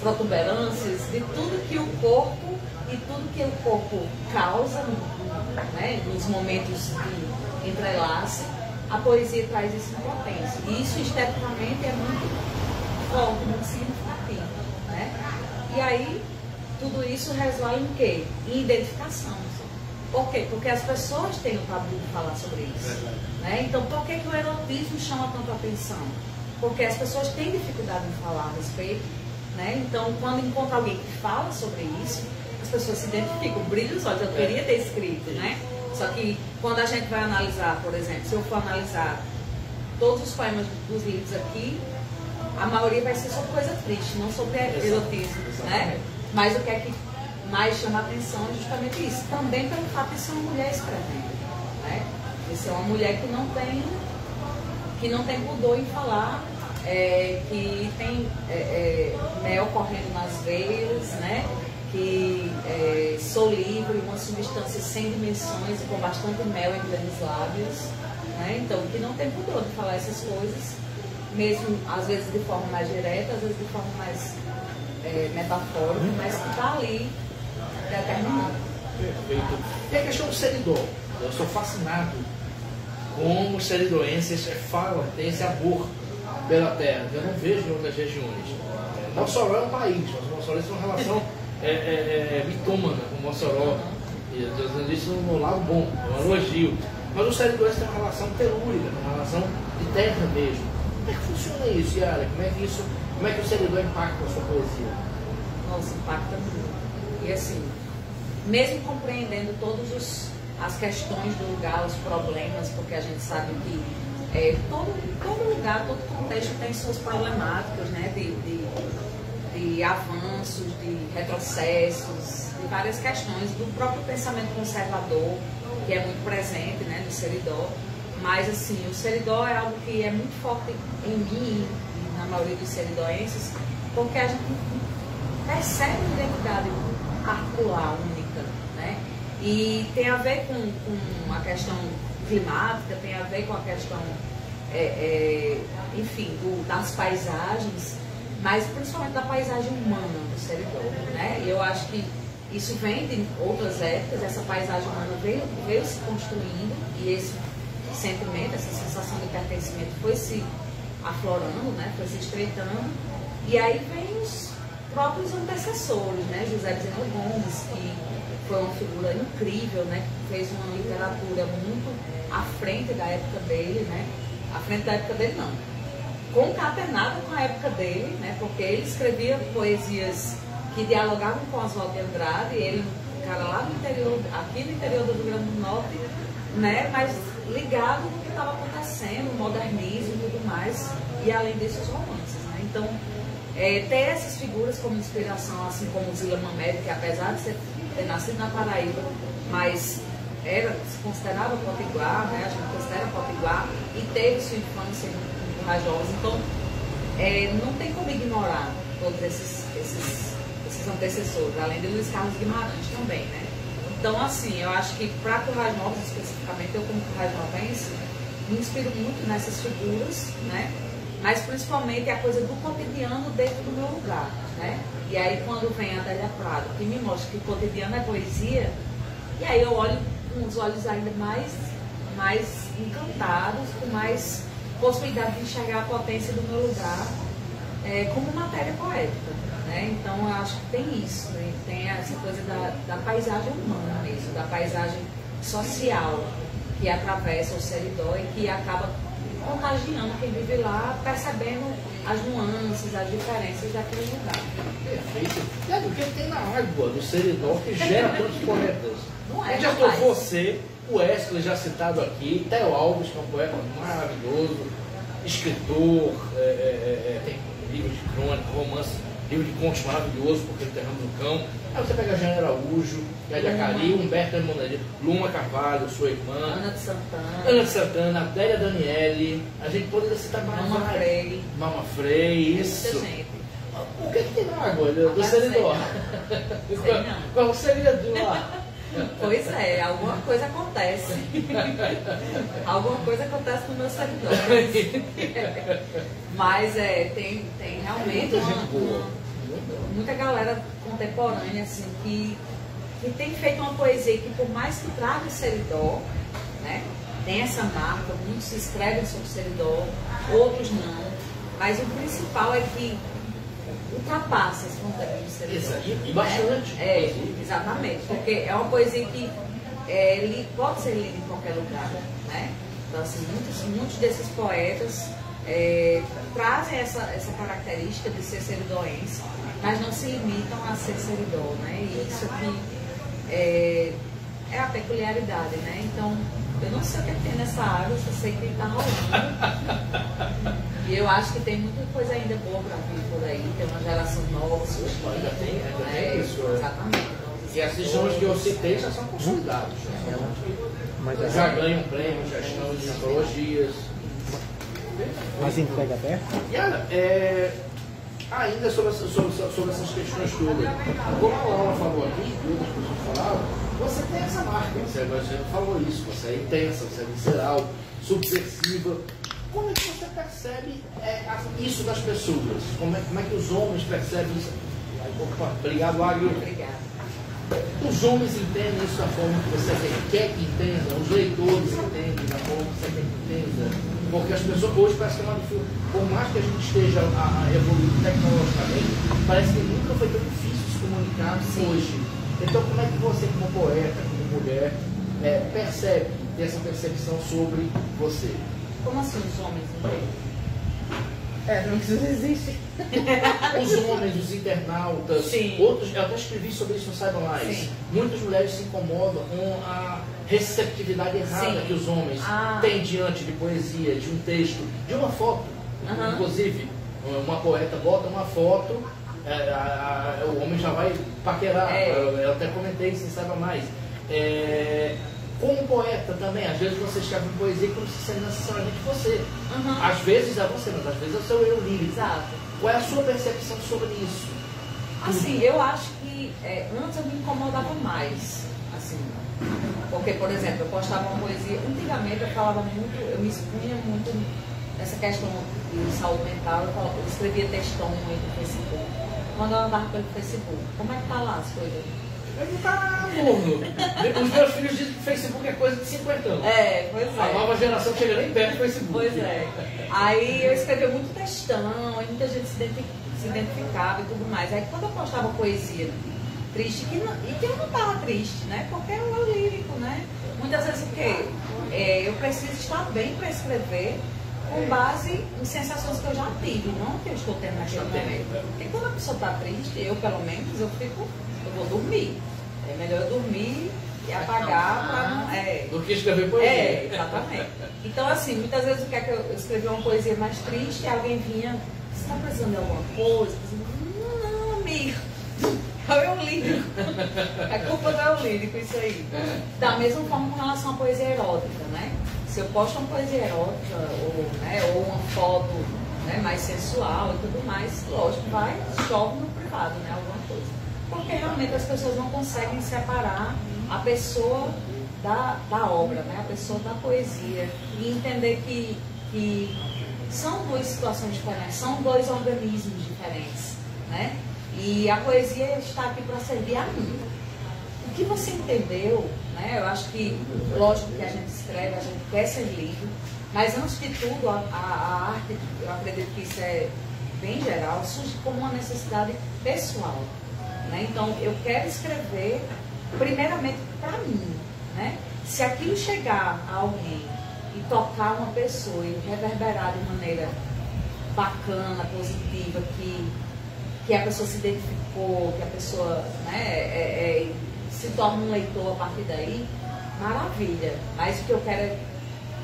protuberâncias, de tudo que o corpo e tudo que o corpo causa, né? Nos momentos de entrelace, a poesia traz isso em potência. E isso esteticamente é muito forte, muito significativo, né? E aí, tudo isso resvala em quê? Em identificação. Por quê? Porque as pessoas têm o tabu de falar sobre isso. Né? Então, por que o erotismo chama tanto atenção? Porque as pessoas têm dificuldade em falar a respeito. Né? Então, quando encontra alguém que fala sobre isso, as pessoas se identificam. Brilha os olhos, eu queria ter escrito. Né? Só que quando a gente vai analisar, por exemplo, se eu for analisar todos os poemas dos livros aqui, a maioria vai ser sobre coisa triste, não sobre erotismo. Né? Mas o que é que mais chama a atenção é justamente isso. Também pelo fato de ser uma mulher escrevendo. Né? De ser uma mulher que não tem pudor em falar, que tem mel correndo nas veias, né? Que sou livre, uma substância sem dimensões e com bastante mel entre os lábios. Né? Então, que não tem pudor de falar essas coisas, mesmo às vezes de forma mais direta, às vezes de forma mais metafórica, mas que está ali determinado. Perfeito. E a questão do seridó? Eu sou fascinado como os seridoenses falam, têm esse amor pela terra. Eu não vejo em outras regiões. Mossoró é um país, mas os mossorenses têm uma relação mitômana com Mossoró. E eu estou dizendo isso no lado bom, é um elogio. Mas os seridoenses têm uma relação telúrica, uma relação de terra mesmo. Como é que funciona isso, Yara? Como é que o seridó impacta a sua poesia? Nossa, impacta muito. E assim, mesmo compreendendo todas as questões do lugar, os problemas, porque a gente sabe que todo lugar, todo contexto tem suas problemáticas, né? De avanços, de retrocessos, de várias questões, do próprio pensamento conservador, que é muito presente, né, no seridó. Mas assim, o seridó é algo que é muito forte em mim e na maioria dos seridóenses, porque a gente percebe uma identidade particular, única, né? E tem a ver com a questão climática, tem a ver com a questão, enfim, das paisagens, mas principalmente da paisagem humana do seridó, né? E eu acho que isso vem de outras épocas, essa paisagem humana veio se construindo e esse sentimento, essa sensação de pertencimento foi se aflorando, né? Foi se estreitando. E aí vem os próprios antecessores, né? José Bezerra Gomes, que foi uma figura incrível, né? Que fez uma literatura muito à frente da época dele, né? À frente da época dele, não. Concatenada com a época dele, né? Porque ele escrevia poesias que dialogavam com Oswald de Andrade, ele, um cara lá no interior, aqui no interior do Rio Grande do Norte, né? Mas ligado no que estava acontecendo, o modernismo e tudo mais, e além disso os romances, né? Então, ter essas figuras como inspiração, assim como Zila Mamede, que apesar de ter nascido na Paraíba, mas se considerava potiguar, né? A gente considera potiguar, e teve sua infância em Rajós. Então, não tem como ignorar todos esses antecessores, além de Luiz Carlos Guimarães também, né? Então, assim, eu acho que para Currais Novos, especificamente, eu como Currais Novense, me inspiro muito nessas figuras, né? Mas principalmente a coisa do cotidiano dentro do meu lugar, né? E aí quando vem a Adélia Prado, que me mostra que o cotidiano é poesia, e aí eu olho com os olhos ainda mais encantados, com mais possibilidade de enxergar a potência do meu lugar como matéria poética, né? Então eu acho que tem isso, né? Tem essa coisa da paisagem humana mesmo, da paisagem social que atravessa o Seridó e que acaba contagiando quem vive lá, percebendo as nuances, as diferenças daquele lugar. Perfeito. O que tem na água do Seridó que gera tantos poetas? Não A gente já tocou você, o Wesley já citado aqui, Theo Alves, que é um poeta maravilhoso, escritor, tem livros de crônica, romance, livro de contos maravilhoso, porque ele Terrano do Cão. Aí você pega Jane Araújo, Nélia Cari, Humberto Emanuel, Luma Carvalho, sua irmã, Ana de Santana, Adélia Daniele, a gente poderia citar mais. Mama Frei, isso. Muita gente. O que tem na água do Seridó? Qual é o segredo lá? Pois é, alguma coisa acontece. Alguma coisa acontece no meu Seridó. Mas tem realmente muita galera contemporânea assim, que tem feito uma poesia que, por mais que traga Seridó, né, tem essa marca, muitos se escrevem sobre Seridó, outros não, mas o principal é que ultrapassa as fronteiras do Seridó. E bastante. Exatamente, porque é uma poesia que pode ser lida em qualquer lugar, né? Então, assim, muitos desses poetas trazem essa característica de ser seridoense, mas não se limitam a ser Seridó, né? E isso aqui é a peculiaridade, né? Então, eu não sei o que tem nessa água, só sei que está rolando. E eu acho que tem muita coisa ainda boa para vir por aí, tem uma geração nova surgindo. Ainda tem isso. Exatamente. E esses nomes que eu citei já são consolidados. Já ganham prêmios, já estão em antologias. Mas entrega aberta? E olha, ainda sobre essas questões todas, como a Laura falou aqui, outras pessoas falaram, você tem essa marca, você falou isso, você é intensa, você é visceral, subversiva. Como é que você percebe isso das pessoas? Como é que os homens percebem isso? Opa, obrigado, Águio. Obrigada. Os homens entendem isso da forma que você quer que entendam, os leitores entendem da forma que você quer que entenda. Porque as pessoas hoje parece que é uma dificuldade. Por mais que a gente esteja evoluindo tecnologicamente, parece que nunca foi tão difícil se comunicar hoje. Então, como é que você, como poeta, como mulher, percebe, tem essa percepção sobre você? Como assim os homens entendem? Não precisa existir. Os homens, os internautas, Sim. Outros, eu até escrevi sobre isso no Saiba Mais. Sim. Muitas mulheres se incomodam com a receptividade errada Sim. que os homens têm diante de poesia, de um texto, de uma foto. Inclusive, uma poeta bota uma foto, o homem já vai paquerar. Eu até comentei isso em Saiba Mais. Como poeta também, às vezes você escreve uma poesia que não se sente necessariamente você. Às vezes é você, mas às vezes é o seu eu lírico. Exato. Qual é a sua percepção sobre isso? Assim, eu acho que antes eu me incomodava mais, assim, porque, por exemplo, eu postava uma poesia, antigamente eu falava muito, eu me expunha muito nessa questão de saúde mental, eu escrevia textão no Facebook, quando eu andava pelo Facebook, como é que tá lá as coisas? Ele não tá morno. Os meus filhos dizem que o Facebook é coisa de 50 anos. Pois é. A nova geração chega nem perto do Facebook. Pois é. Aí eu escrevia muito textão, aí muita gente se identificava e tudo mais. Aí quando eu postava poesia triste, e que eu não estava triste, né? Porque é o lírico, né? Muitas vezes o quê? Eu preciso estar bem para escrever com base em sensações que eu já tive, não que eu estou tendo naquele momento. Porque quando a pessoa está triste, eu pelo menos, eu vou dormir. É melhor eu dormir e apagar para não... Do que escrever poesia. Exatamente. Então, assim, muitas vezes o que é que eu escrevi uma poesia mais triste e alguém vinha, você está precisando de alguma coisa? Não, amigo. É o lírico. É culpa do lírico, isso aí. Da mesma forma com relação à poesia erótica, né? Se eu posto uma poesia erótica ou uma foto, né, mais sensual e tudo mais, lógico, chove no privado, né? Alguma coisa. Porque realmente as pessoas não conseguem separar a pessoa da obra, né? A pessoa da poesia. E entender que são duas situações diferentes, são dois organismos diferentes, né? E a poesia está aqui para servir a mim. O que você entendeu, né? Eu acho que, lógico que a gente escreve, a gente quer ser lido, mas antes de tudo, a arte, eu acredito que isso é bem geral, surge como uma necessidade pessoal, né? Então, eu quero escrever primeiramente para mim, né? Se aquilo chegar a alguém e tocar uma pessoa e reverberar de maneira bacana, positiva, que a pessoa se identificou, que a pessoa, né, se torna um leitor a partir daí, maravilha. Mas o que eu quero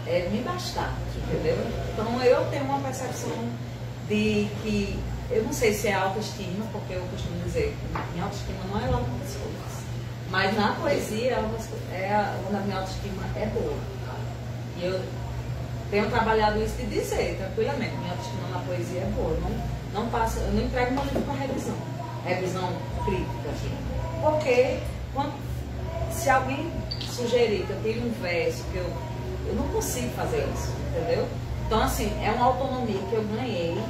é me bastar, entendeu? Então eu tenho uma percepção de que, eu não sei se é autoestima, porque eu costumo dizer que minha autoestima não é lá muitas coisas, mas na poesia onde a minha autoestima é boa. E eu tenho trabalhado isso de dizer tranquilamente, minha autoestima na poesia é boa. Não passa, eu não entrego meu livro para revisão crítica. Porque se alguém sugerir que eu tenho um verso, que eu não consigo fazer isso, entendeu? Então, assim, é uma autonomia que eu ganhei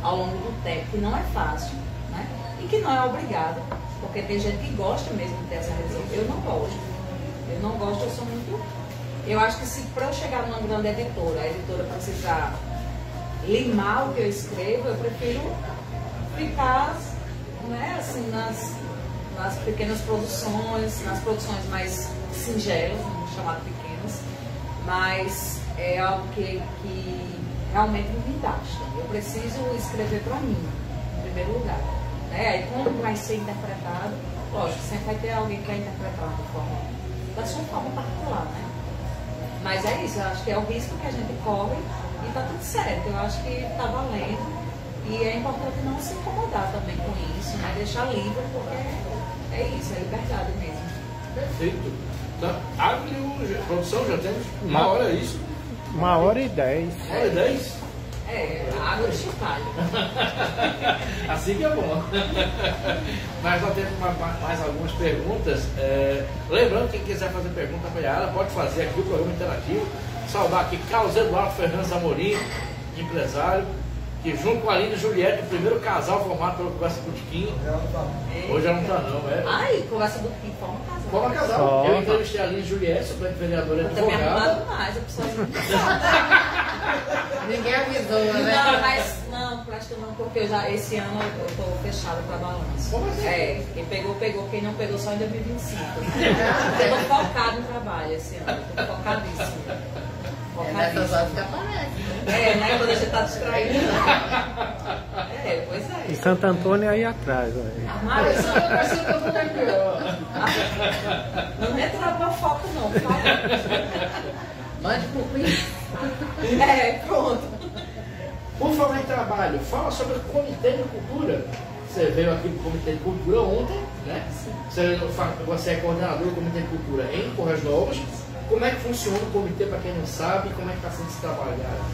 ao longo do tempo, que não é fácil, né? E que não é obrigado, porque tem gente que gosta mesmo de ter essa revisão. Eu não gosto. Eu sou muito... Eu acho que se para eu chegar numa grande editora, a editora precisar limar o que eu escrevo, eu prefiro ficar, né, assim, nas pequenas produções, nas produções mais singelas, vamos chamar de pequenas, mas é algo que realmente me basta. Eu preciso escrever para mim, em primeiro lugar. Né? Aí como vai ser interpretado, lógico, sempre vai ter alguém que vai interpretar da sua forma particular, né? Mas é isso, eu acho que é o risco que a gente corre e tá tudo certo. Eu acho que tá valendo e é importante não se incomodar também com isso, né? Deixar livre, porque é isso, é liberdade mesmo. Perfeito. Então, abre produção, já temos 1h, é isso? 1h10. 1h10? Água de chocalho. Assim que é bom. Mas nós temos mais algumas perguntas. Lembrando, quem quiser fazer pergunta para a Yara, pode fazer aqui o programa interativo. Saudar aqui Carlos Eduardo Fernandes Amorim, empresário, que junto com a Aline e Juliette, o primeiro casal formado pela Conversa Botequim. Hoje ela não está não, Ai, Conversa Botequim, forma casal. Forma casal. Eu entrevistei a Aline e Juliette, suplente vereadora e advogada. Também arrumado mais, a pessoa não Ninguém avisou, né? Não, mas não, acho que não, porque esse ano eu estou fechada para balanço. Como assim? Quem pegou, pegou, quem não pegou só em 2025. Eu estou focado no trabalho esse ano, estou focadíssimo. Nessas horas que aparece. Né? Quando a gente está distraído. Pois é. E Santo Antônio aí atrás, olha. Mas não entra no meu foco, não. Mande por mim. Pronto. Por falar em trabalho, fala sobre o Comitê de Cultura. Você veio aqui do Comitê de Cultura ontem, né? Você é coordenador do Comitê de Cultura em Correios Novos. Como é que funciona o comitê, para quem não sabe, e como é que está sendo esse trabalhado?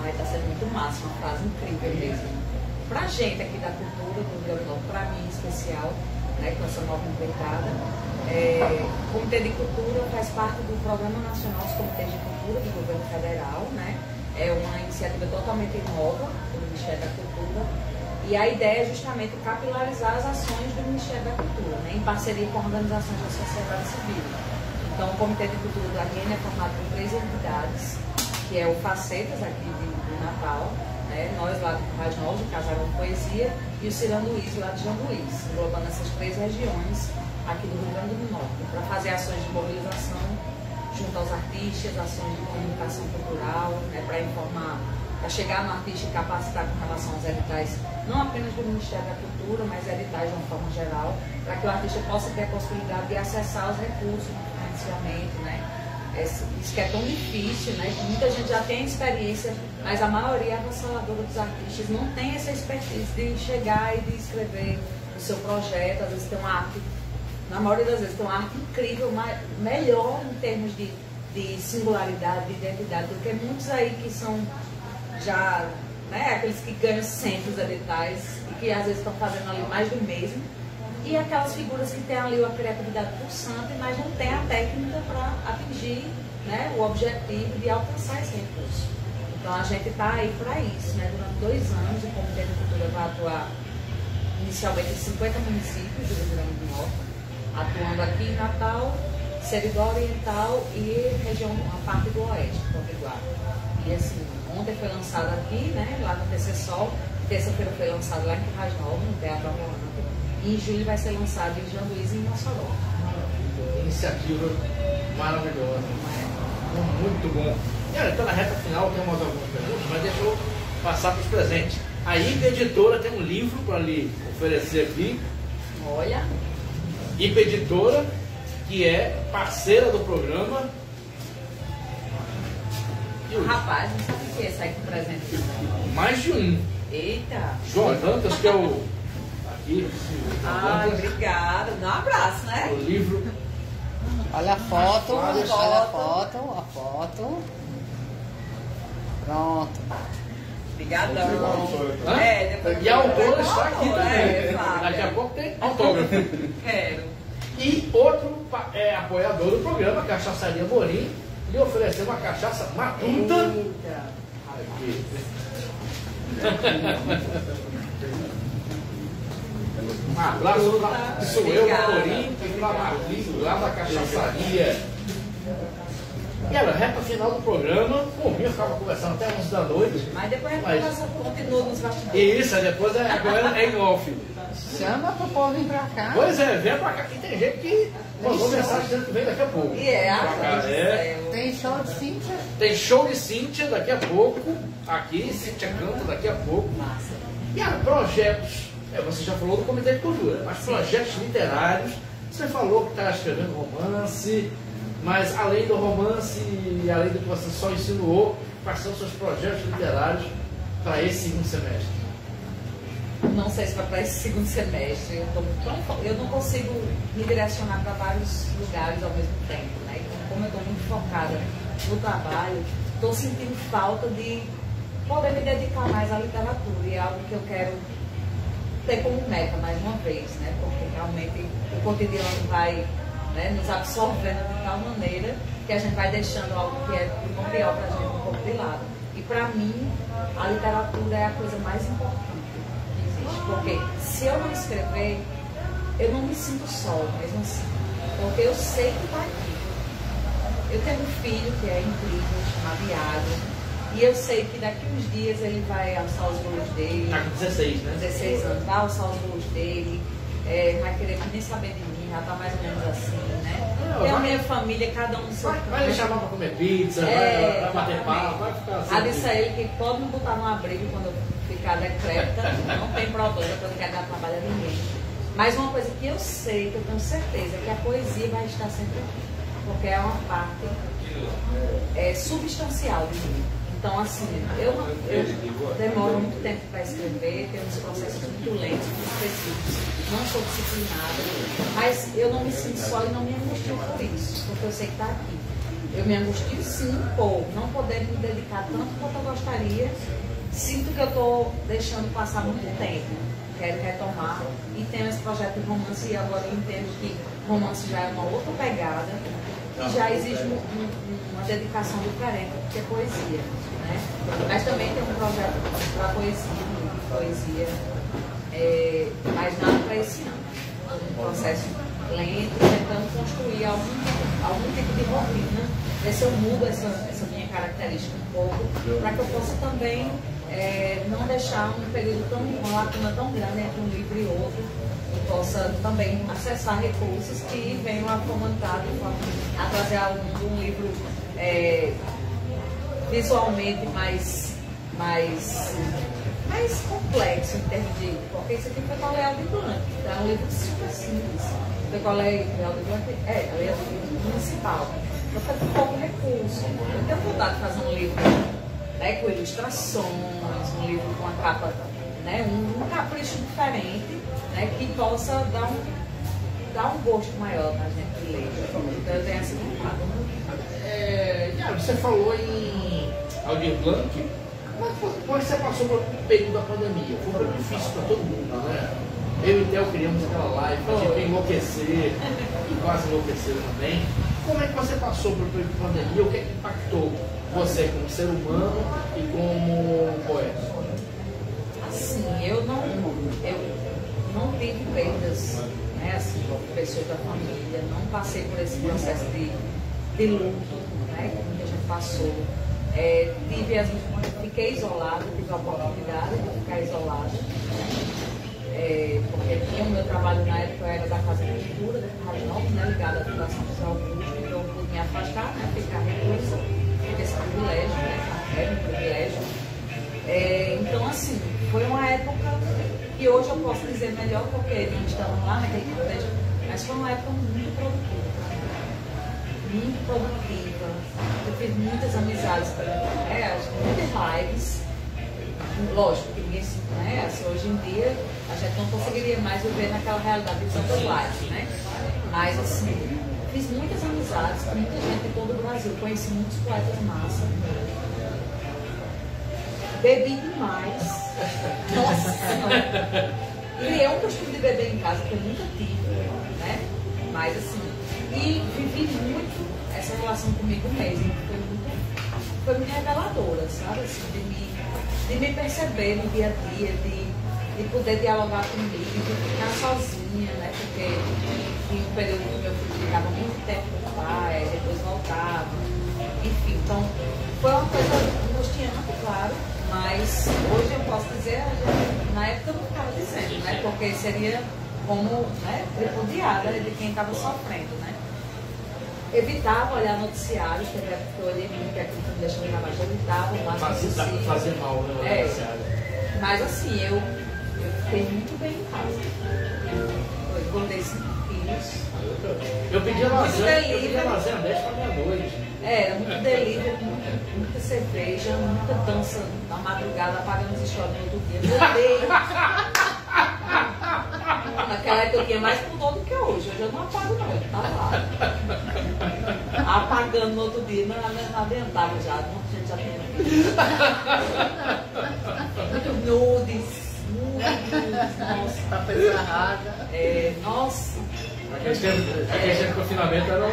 Está sendo muito massa, uma frase incrível mesmo. Para a gente aqui da cultura, do Rio Grande do Norte, para mim em especial, né, com essa nova empreitada, o Comitê de Cultura faz parte do Programa Nacional dos Comitês de Cultura do Governo Federal, né? É uma iniciativa totalmente nova do Ministério da Cultura, E a ideia é justamente capilarizar as ações do Ministério da Cultura, né, em parceria com organizações da sociedade civil. Então, o Comitê de Cultura do Arriene é formado por 3 entidades, que é o Facetas, aqui de Natal, né, nós lá de Currais Novos, o Casarão de Poesia, e o Cirano Luiz, lá de João Luiz, englobando essas 3 regiões aqui do Rio Grande do Norte, para fazer ações de mobilização junto aos artistas, ações de comunicação cultural, né, para informar, para chegar no artista e capacitar com relação aos editais, não apenas do Ministério da Cultura, mas editais de uma forma geral, para que o artista possa ter a possibilidade de acessar os recursos do financiamento, né? Isso que é tão difícil, né? Muita gente já tem experiência, mas a maioria avassaladora dos artistas não tem essa expertise de chegar e de escrever o seu projeto. Às vezes tem uma arte, na maioria das vezes tem uma arte incrível, melhor em termos de singularidade, de identidade, do que muitos aí que são já, né, aqueles que ganham centros editais e que às vezes estão fazendo ali mais do mesmo. E aquelas figuras que têm ali a criatividade pulsante, mas não tem a técnica para atingir, né, o objetivo de alcançar esse recurso. Então a gente está aí para isso, né? Durante 2 anos o Comitê de Cultura vai atuar inicialmente em 50 municípios do Rio Grande do Norte, atuando aqui em Natal, Seridó Oriental e região, a parte do Oeste, Potiguar. E assim, ontem foi lançado aqui, né, lá no TC Sol, terça-feira foi lançado lá em Currais Novos, no Teatro Amorante. E em julho vai ser lançado em João Luiz e em Mossoró. Iniciativa maravilhosa. Muito bom. E olha, então na reta final tem mais algumas perguntas, mas deixa eu passar para os presentes. A IPA Editora tem um livro para lhe oferecer aqui. Olha. IPA Editora, que é parceira do programa. Rapaz, não sabe o que é sair com presente? Mais de um. Eita. João Dantas, que é o... Aqui. Ai, obrigada. Dá um abraço, né? O livro. Olha a foto, olha a foto, a foto. Pronto. Obrigadão. E a autora está aqui também. Flávia. Daqui a pouco tem autógrafo. Quero. E outro apoiador do programa, Cachaçaria Morim, lhe ofereceu uma cachaça matuta. Aqui. Um abraço para sou eu, Morim, e para Marquinhos, lá da Cachaçaria. E era reta final do programa, por mim eu ficava conversando até 11 da noite. Mas depois a conversa continua nos bastidores. Isso, depois é em off. Chama pro povo vir pra cá. Pois é, vem pra cá. E tem gente que mandou mensagem dizendo que vem daqui a pouco. E Tem show de Cíntia? Tem show de Cíntia daqui a pouco. Aqui, Cíntia canta daqui a pouco. Massa. E você já falou do Comitê de Cultura, mas projetos literários. Você falou que está escrevendo romance, mas além do romance e além do que você só insinuou, quais são os seus projetos literários para esse segundo semestre? Não sei se vai para esse segundo semestre. Eu não consigo me direcionar para vários lugares ao mesmo tempo, né? Então, como eu estou muito focada no trabalho, estou sentindo falta de poder me dedicar mais à literatura, e é algo que eu quero ter como meta mais uma vez, né? Porque realmente o cotidiano vai, né, nos absorvendo de tal maneira que a gente vai deixando algo que é primordial para a gente um pouco de lado. E para mim, a literatura é a coisa mais importante que existe. Porque se eu não escrever, eu não me sinto só, mesmo assim. Porque eu sei que está aqui. Eu tenho um filho que é incrível, chamado Iago. E eu sei que daqui uns dias ele vai alçar os voos dele. Está com 16, né? 16 anos, vai alçar os voos dele, vai querer nem saber de mim, já está mais ou menos assim, né? E a minha família, cada um no seu canto. Vai me chamar para comer pizza, vai bater papo, vai ficar assim. Já disse a ele que pode me botar num abrigo quando eu ficar decrépita, não tem problema, porque eu não quero dar trabalho a ninguém. Mas uma coisa que eu sei, que eu tenho certeza, é que a poesia vai estar sempre aqui, porque é uma parte substancial de mim. Então, assim, eu demoro muito tempo para escrever, tenho uns processos muito lentos, muito específicos, não sou disciplinada, mas eu não me sinto só e não me angustio por isso, porque eu sei que está aqui. Eu me angustio sim por não poder me dedicar tanto quanto eu gostaria, sinto que eu estou deixando passar muito tempo, quero retomar, e tenho esse projeto de romance, e agora eu entendo que romance já é uma outra pegada, que já exige uma dedicação diferente, porque é poesia, né? Mas também tem um projeto para poesia, mas nada para esse ano. Um processo lento, tentando construir algum tipo de rotina, ver se eu mudo essa minha característica um pouco, para que eu possa também não deixar um período uma lacuna tão grande entre um livro e outro, e possa também acessar recursos que venham a fomentar, a trazer ao mundo um livro visualmente mais complexo em termos de... Porque isso aqui foi com a Leal de Blanc, então é um livro super simples. Foi com a Leal de Blanc, a Leal municipal. Então foi com pouco recurso. Eu tenho vontade de fazer um livro com ilustrações, um livro com a capa, um capricho diferente, que possa dar um gosto maior na gente que lê. Então eu tenho essa vontade. Você falou em Aldir Blanc. Como você passou pelo período da pandemia? Foi um pouco difícil para todo mundo, né? Eu e Theo criamos aquela live para a gente enlouquecer, e quase enlouqueceram também. Como é que você passou pelo período da pandemia? O que é que impactou você como ser humano e como poeta? Assim, eu não tive perdas, assim, como pessoa da família, não passei por esse processo de luto, que muita gente passou. Fiquei isolada, tive a oportunidade de ficar isolada, porque tinha o meu trabalho na época, eu era da Casa de Cultura, da Carlinópolis, ligada à Fundação José Augusto, então eu pude me afastar, ficar reclusa, tive esse privilégio, era um privilégio. Então, assim, foi uma época que hoje eu posso dizer melhor, porque não estamos lá naquele contexto, mas foi uma época muito produtiva. Muito produtiva. Eu fiz muitas amizades, muitas lives. Lógico que ninguém, assim, hoje em dia a gente não conseguiria mais viver naquela realidade de tantas lives, Mas assim, fiz muitas amizades com muita gente de todo o Brasil, conheci muitos poetas massa. Bebi demais. Nossa! E eu costumo de beber em casa, que eu nunca tive, Mas assim, e vivi muito essa relação comigo mesma, foi muito reveladora, sabe? Assim, de me perceber no dia a dia, de poder dialogar comigo, de ficar sozinha, porque tinha um período que meu filho ficava muito tempo com o pai, depois voltava, enfim, então foi uma coisa angustiante, claro, mas hoje eu posso dizer, na época eu não ficava dizendo, porque seria como tripudiada de quem estava sofrendo, Evitava olhar noticiários, que eu olhei muito, que aquilo que me deixou pra baixo, eu evitava o máximo possível. Fazer mal, né? Mas assim, eu fiquei muito bem em casa. Eu engordei 5 quilos. Eu pedi lasanha 10 para meia-noite. Era muito delírio, muita cerveja, muita dança na madrugada, apagando as histórias no outro dia. Voltei. Naquela época eu tinha mais pudor do que hoje. Hoje eu não apago não, eu tava lá. Apagando no outro dia, não adiantava já, a gente já tinha. Muito nudes, nossa. Tá fazendo errada. Nossa. Aquele tempo de confinamento era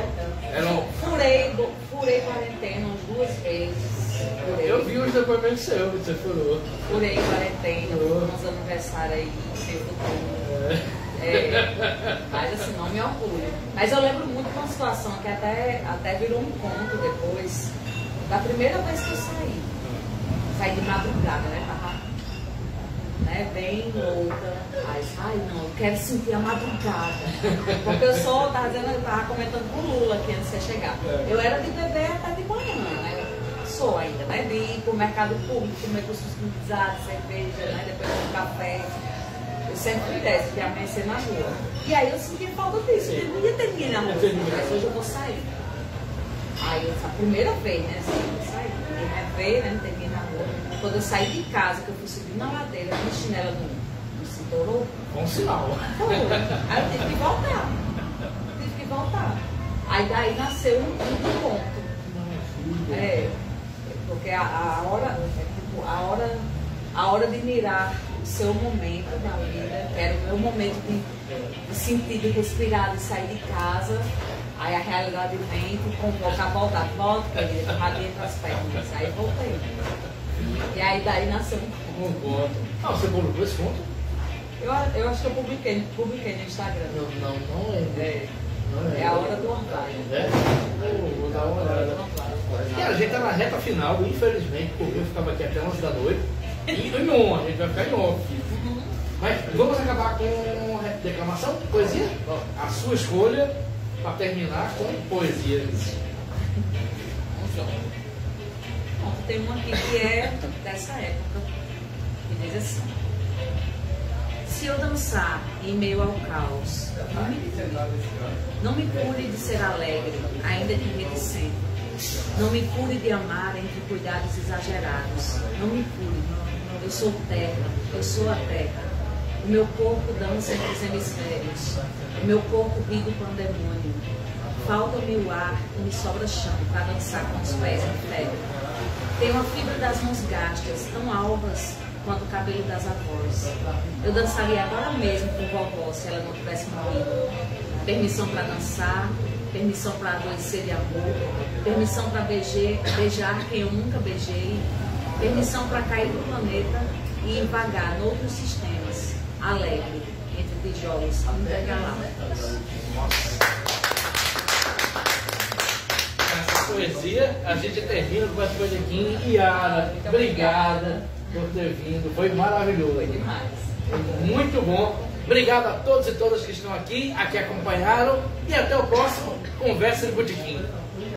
Furei quarentena umas 2 vezes. Eu vi os depoimentos seus, você furou. Furei quarentena, uns aniversários aí, sem futuro. Mas assim, não me orgulho. Mas eu lembro muito de uma situação que até virou um conto depois, da primeira vez que eu saí. Saí de madrugada, Tava bem louca. Ai, não, eu quero sentir a madrugada. Porque eu tava comentando com o Lula aqui antes de você chegar. Eu era de beber até de manhã, Sou ainda, de ir pro mercado público, comer com cuscumizados, cerveja, depois um café. Eu sempre fui dessa, de amanhecer na rua. E aí eu senti falta disso, eu não ia ter ninguém na rua, mas hoje eu vou sair. Aí a primeira vez, eu saí, ninguém não tem ninguém na rua. Quando eu saí de casa, que eu fui subir na ladeira, minha chinela não se torou. Com sinal. Aí eu tive que voltar. Aí daí nasceu um ponto. Porque a hora de mirar o seu momento da vida, que era o meu momento de sentir, de respirar, de sair de casa, Aí a realidade vem, tu convoca a volta, querida, rabinho entre as pernas. Aí voltei. E aí daí nasceu Um conto. Ah, você publicou esse conto? eu acho que eu publiquei no Instagram. Não é. É a hora do orvalho. É? Vou dar uma olhada. E a gente tá na reta final, infelizmente, porque eu ficava aqui até 11 da noite. E em on, a gente vai ficar em off. Mas vamos acabar com declamação? Poesia? A sua escolha para terminar com poesia. Bom, tem uma aqui que é dessa época, que diz assim: se eu dançar em meio ao caos, não me cure de ser alegre, ainda que reticente. Não me cure de amar entre cuidados exagerados. Não me cure. Eu sou terra, eu sou a terra. O meu corpo dança entre os hemisférios. O meu corpo briga com o demônio. Falta-me o ar e me sobra chão para dançar com os pés em febre. Tenho a fibra das mãos gastas, tão alvas quanto o cabelo das avós. Eu dançaria agora mesmo com vovó se ela não tivesse morrido. Permissão para dançar, permissão para adoecer de amor, permissão para beijar quem eu nunca beijei, permissão para cair do planeta e vagar noutros sistemas, alegre, entre tijolos intergalácticos. Essa poesia, a gente termina com essa coisa aqui. Yara, obrigada por ter vindo, foi maravilhoso. Foi demais. Muito bom. Obrigado a todos e todas que estão aqui acompanharam. E até o próximo Conversa de Botequim.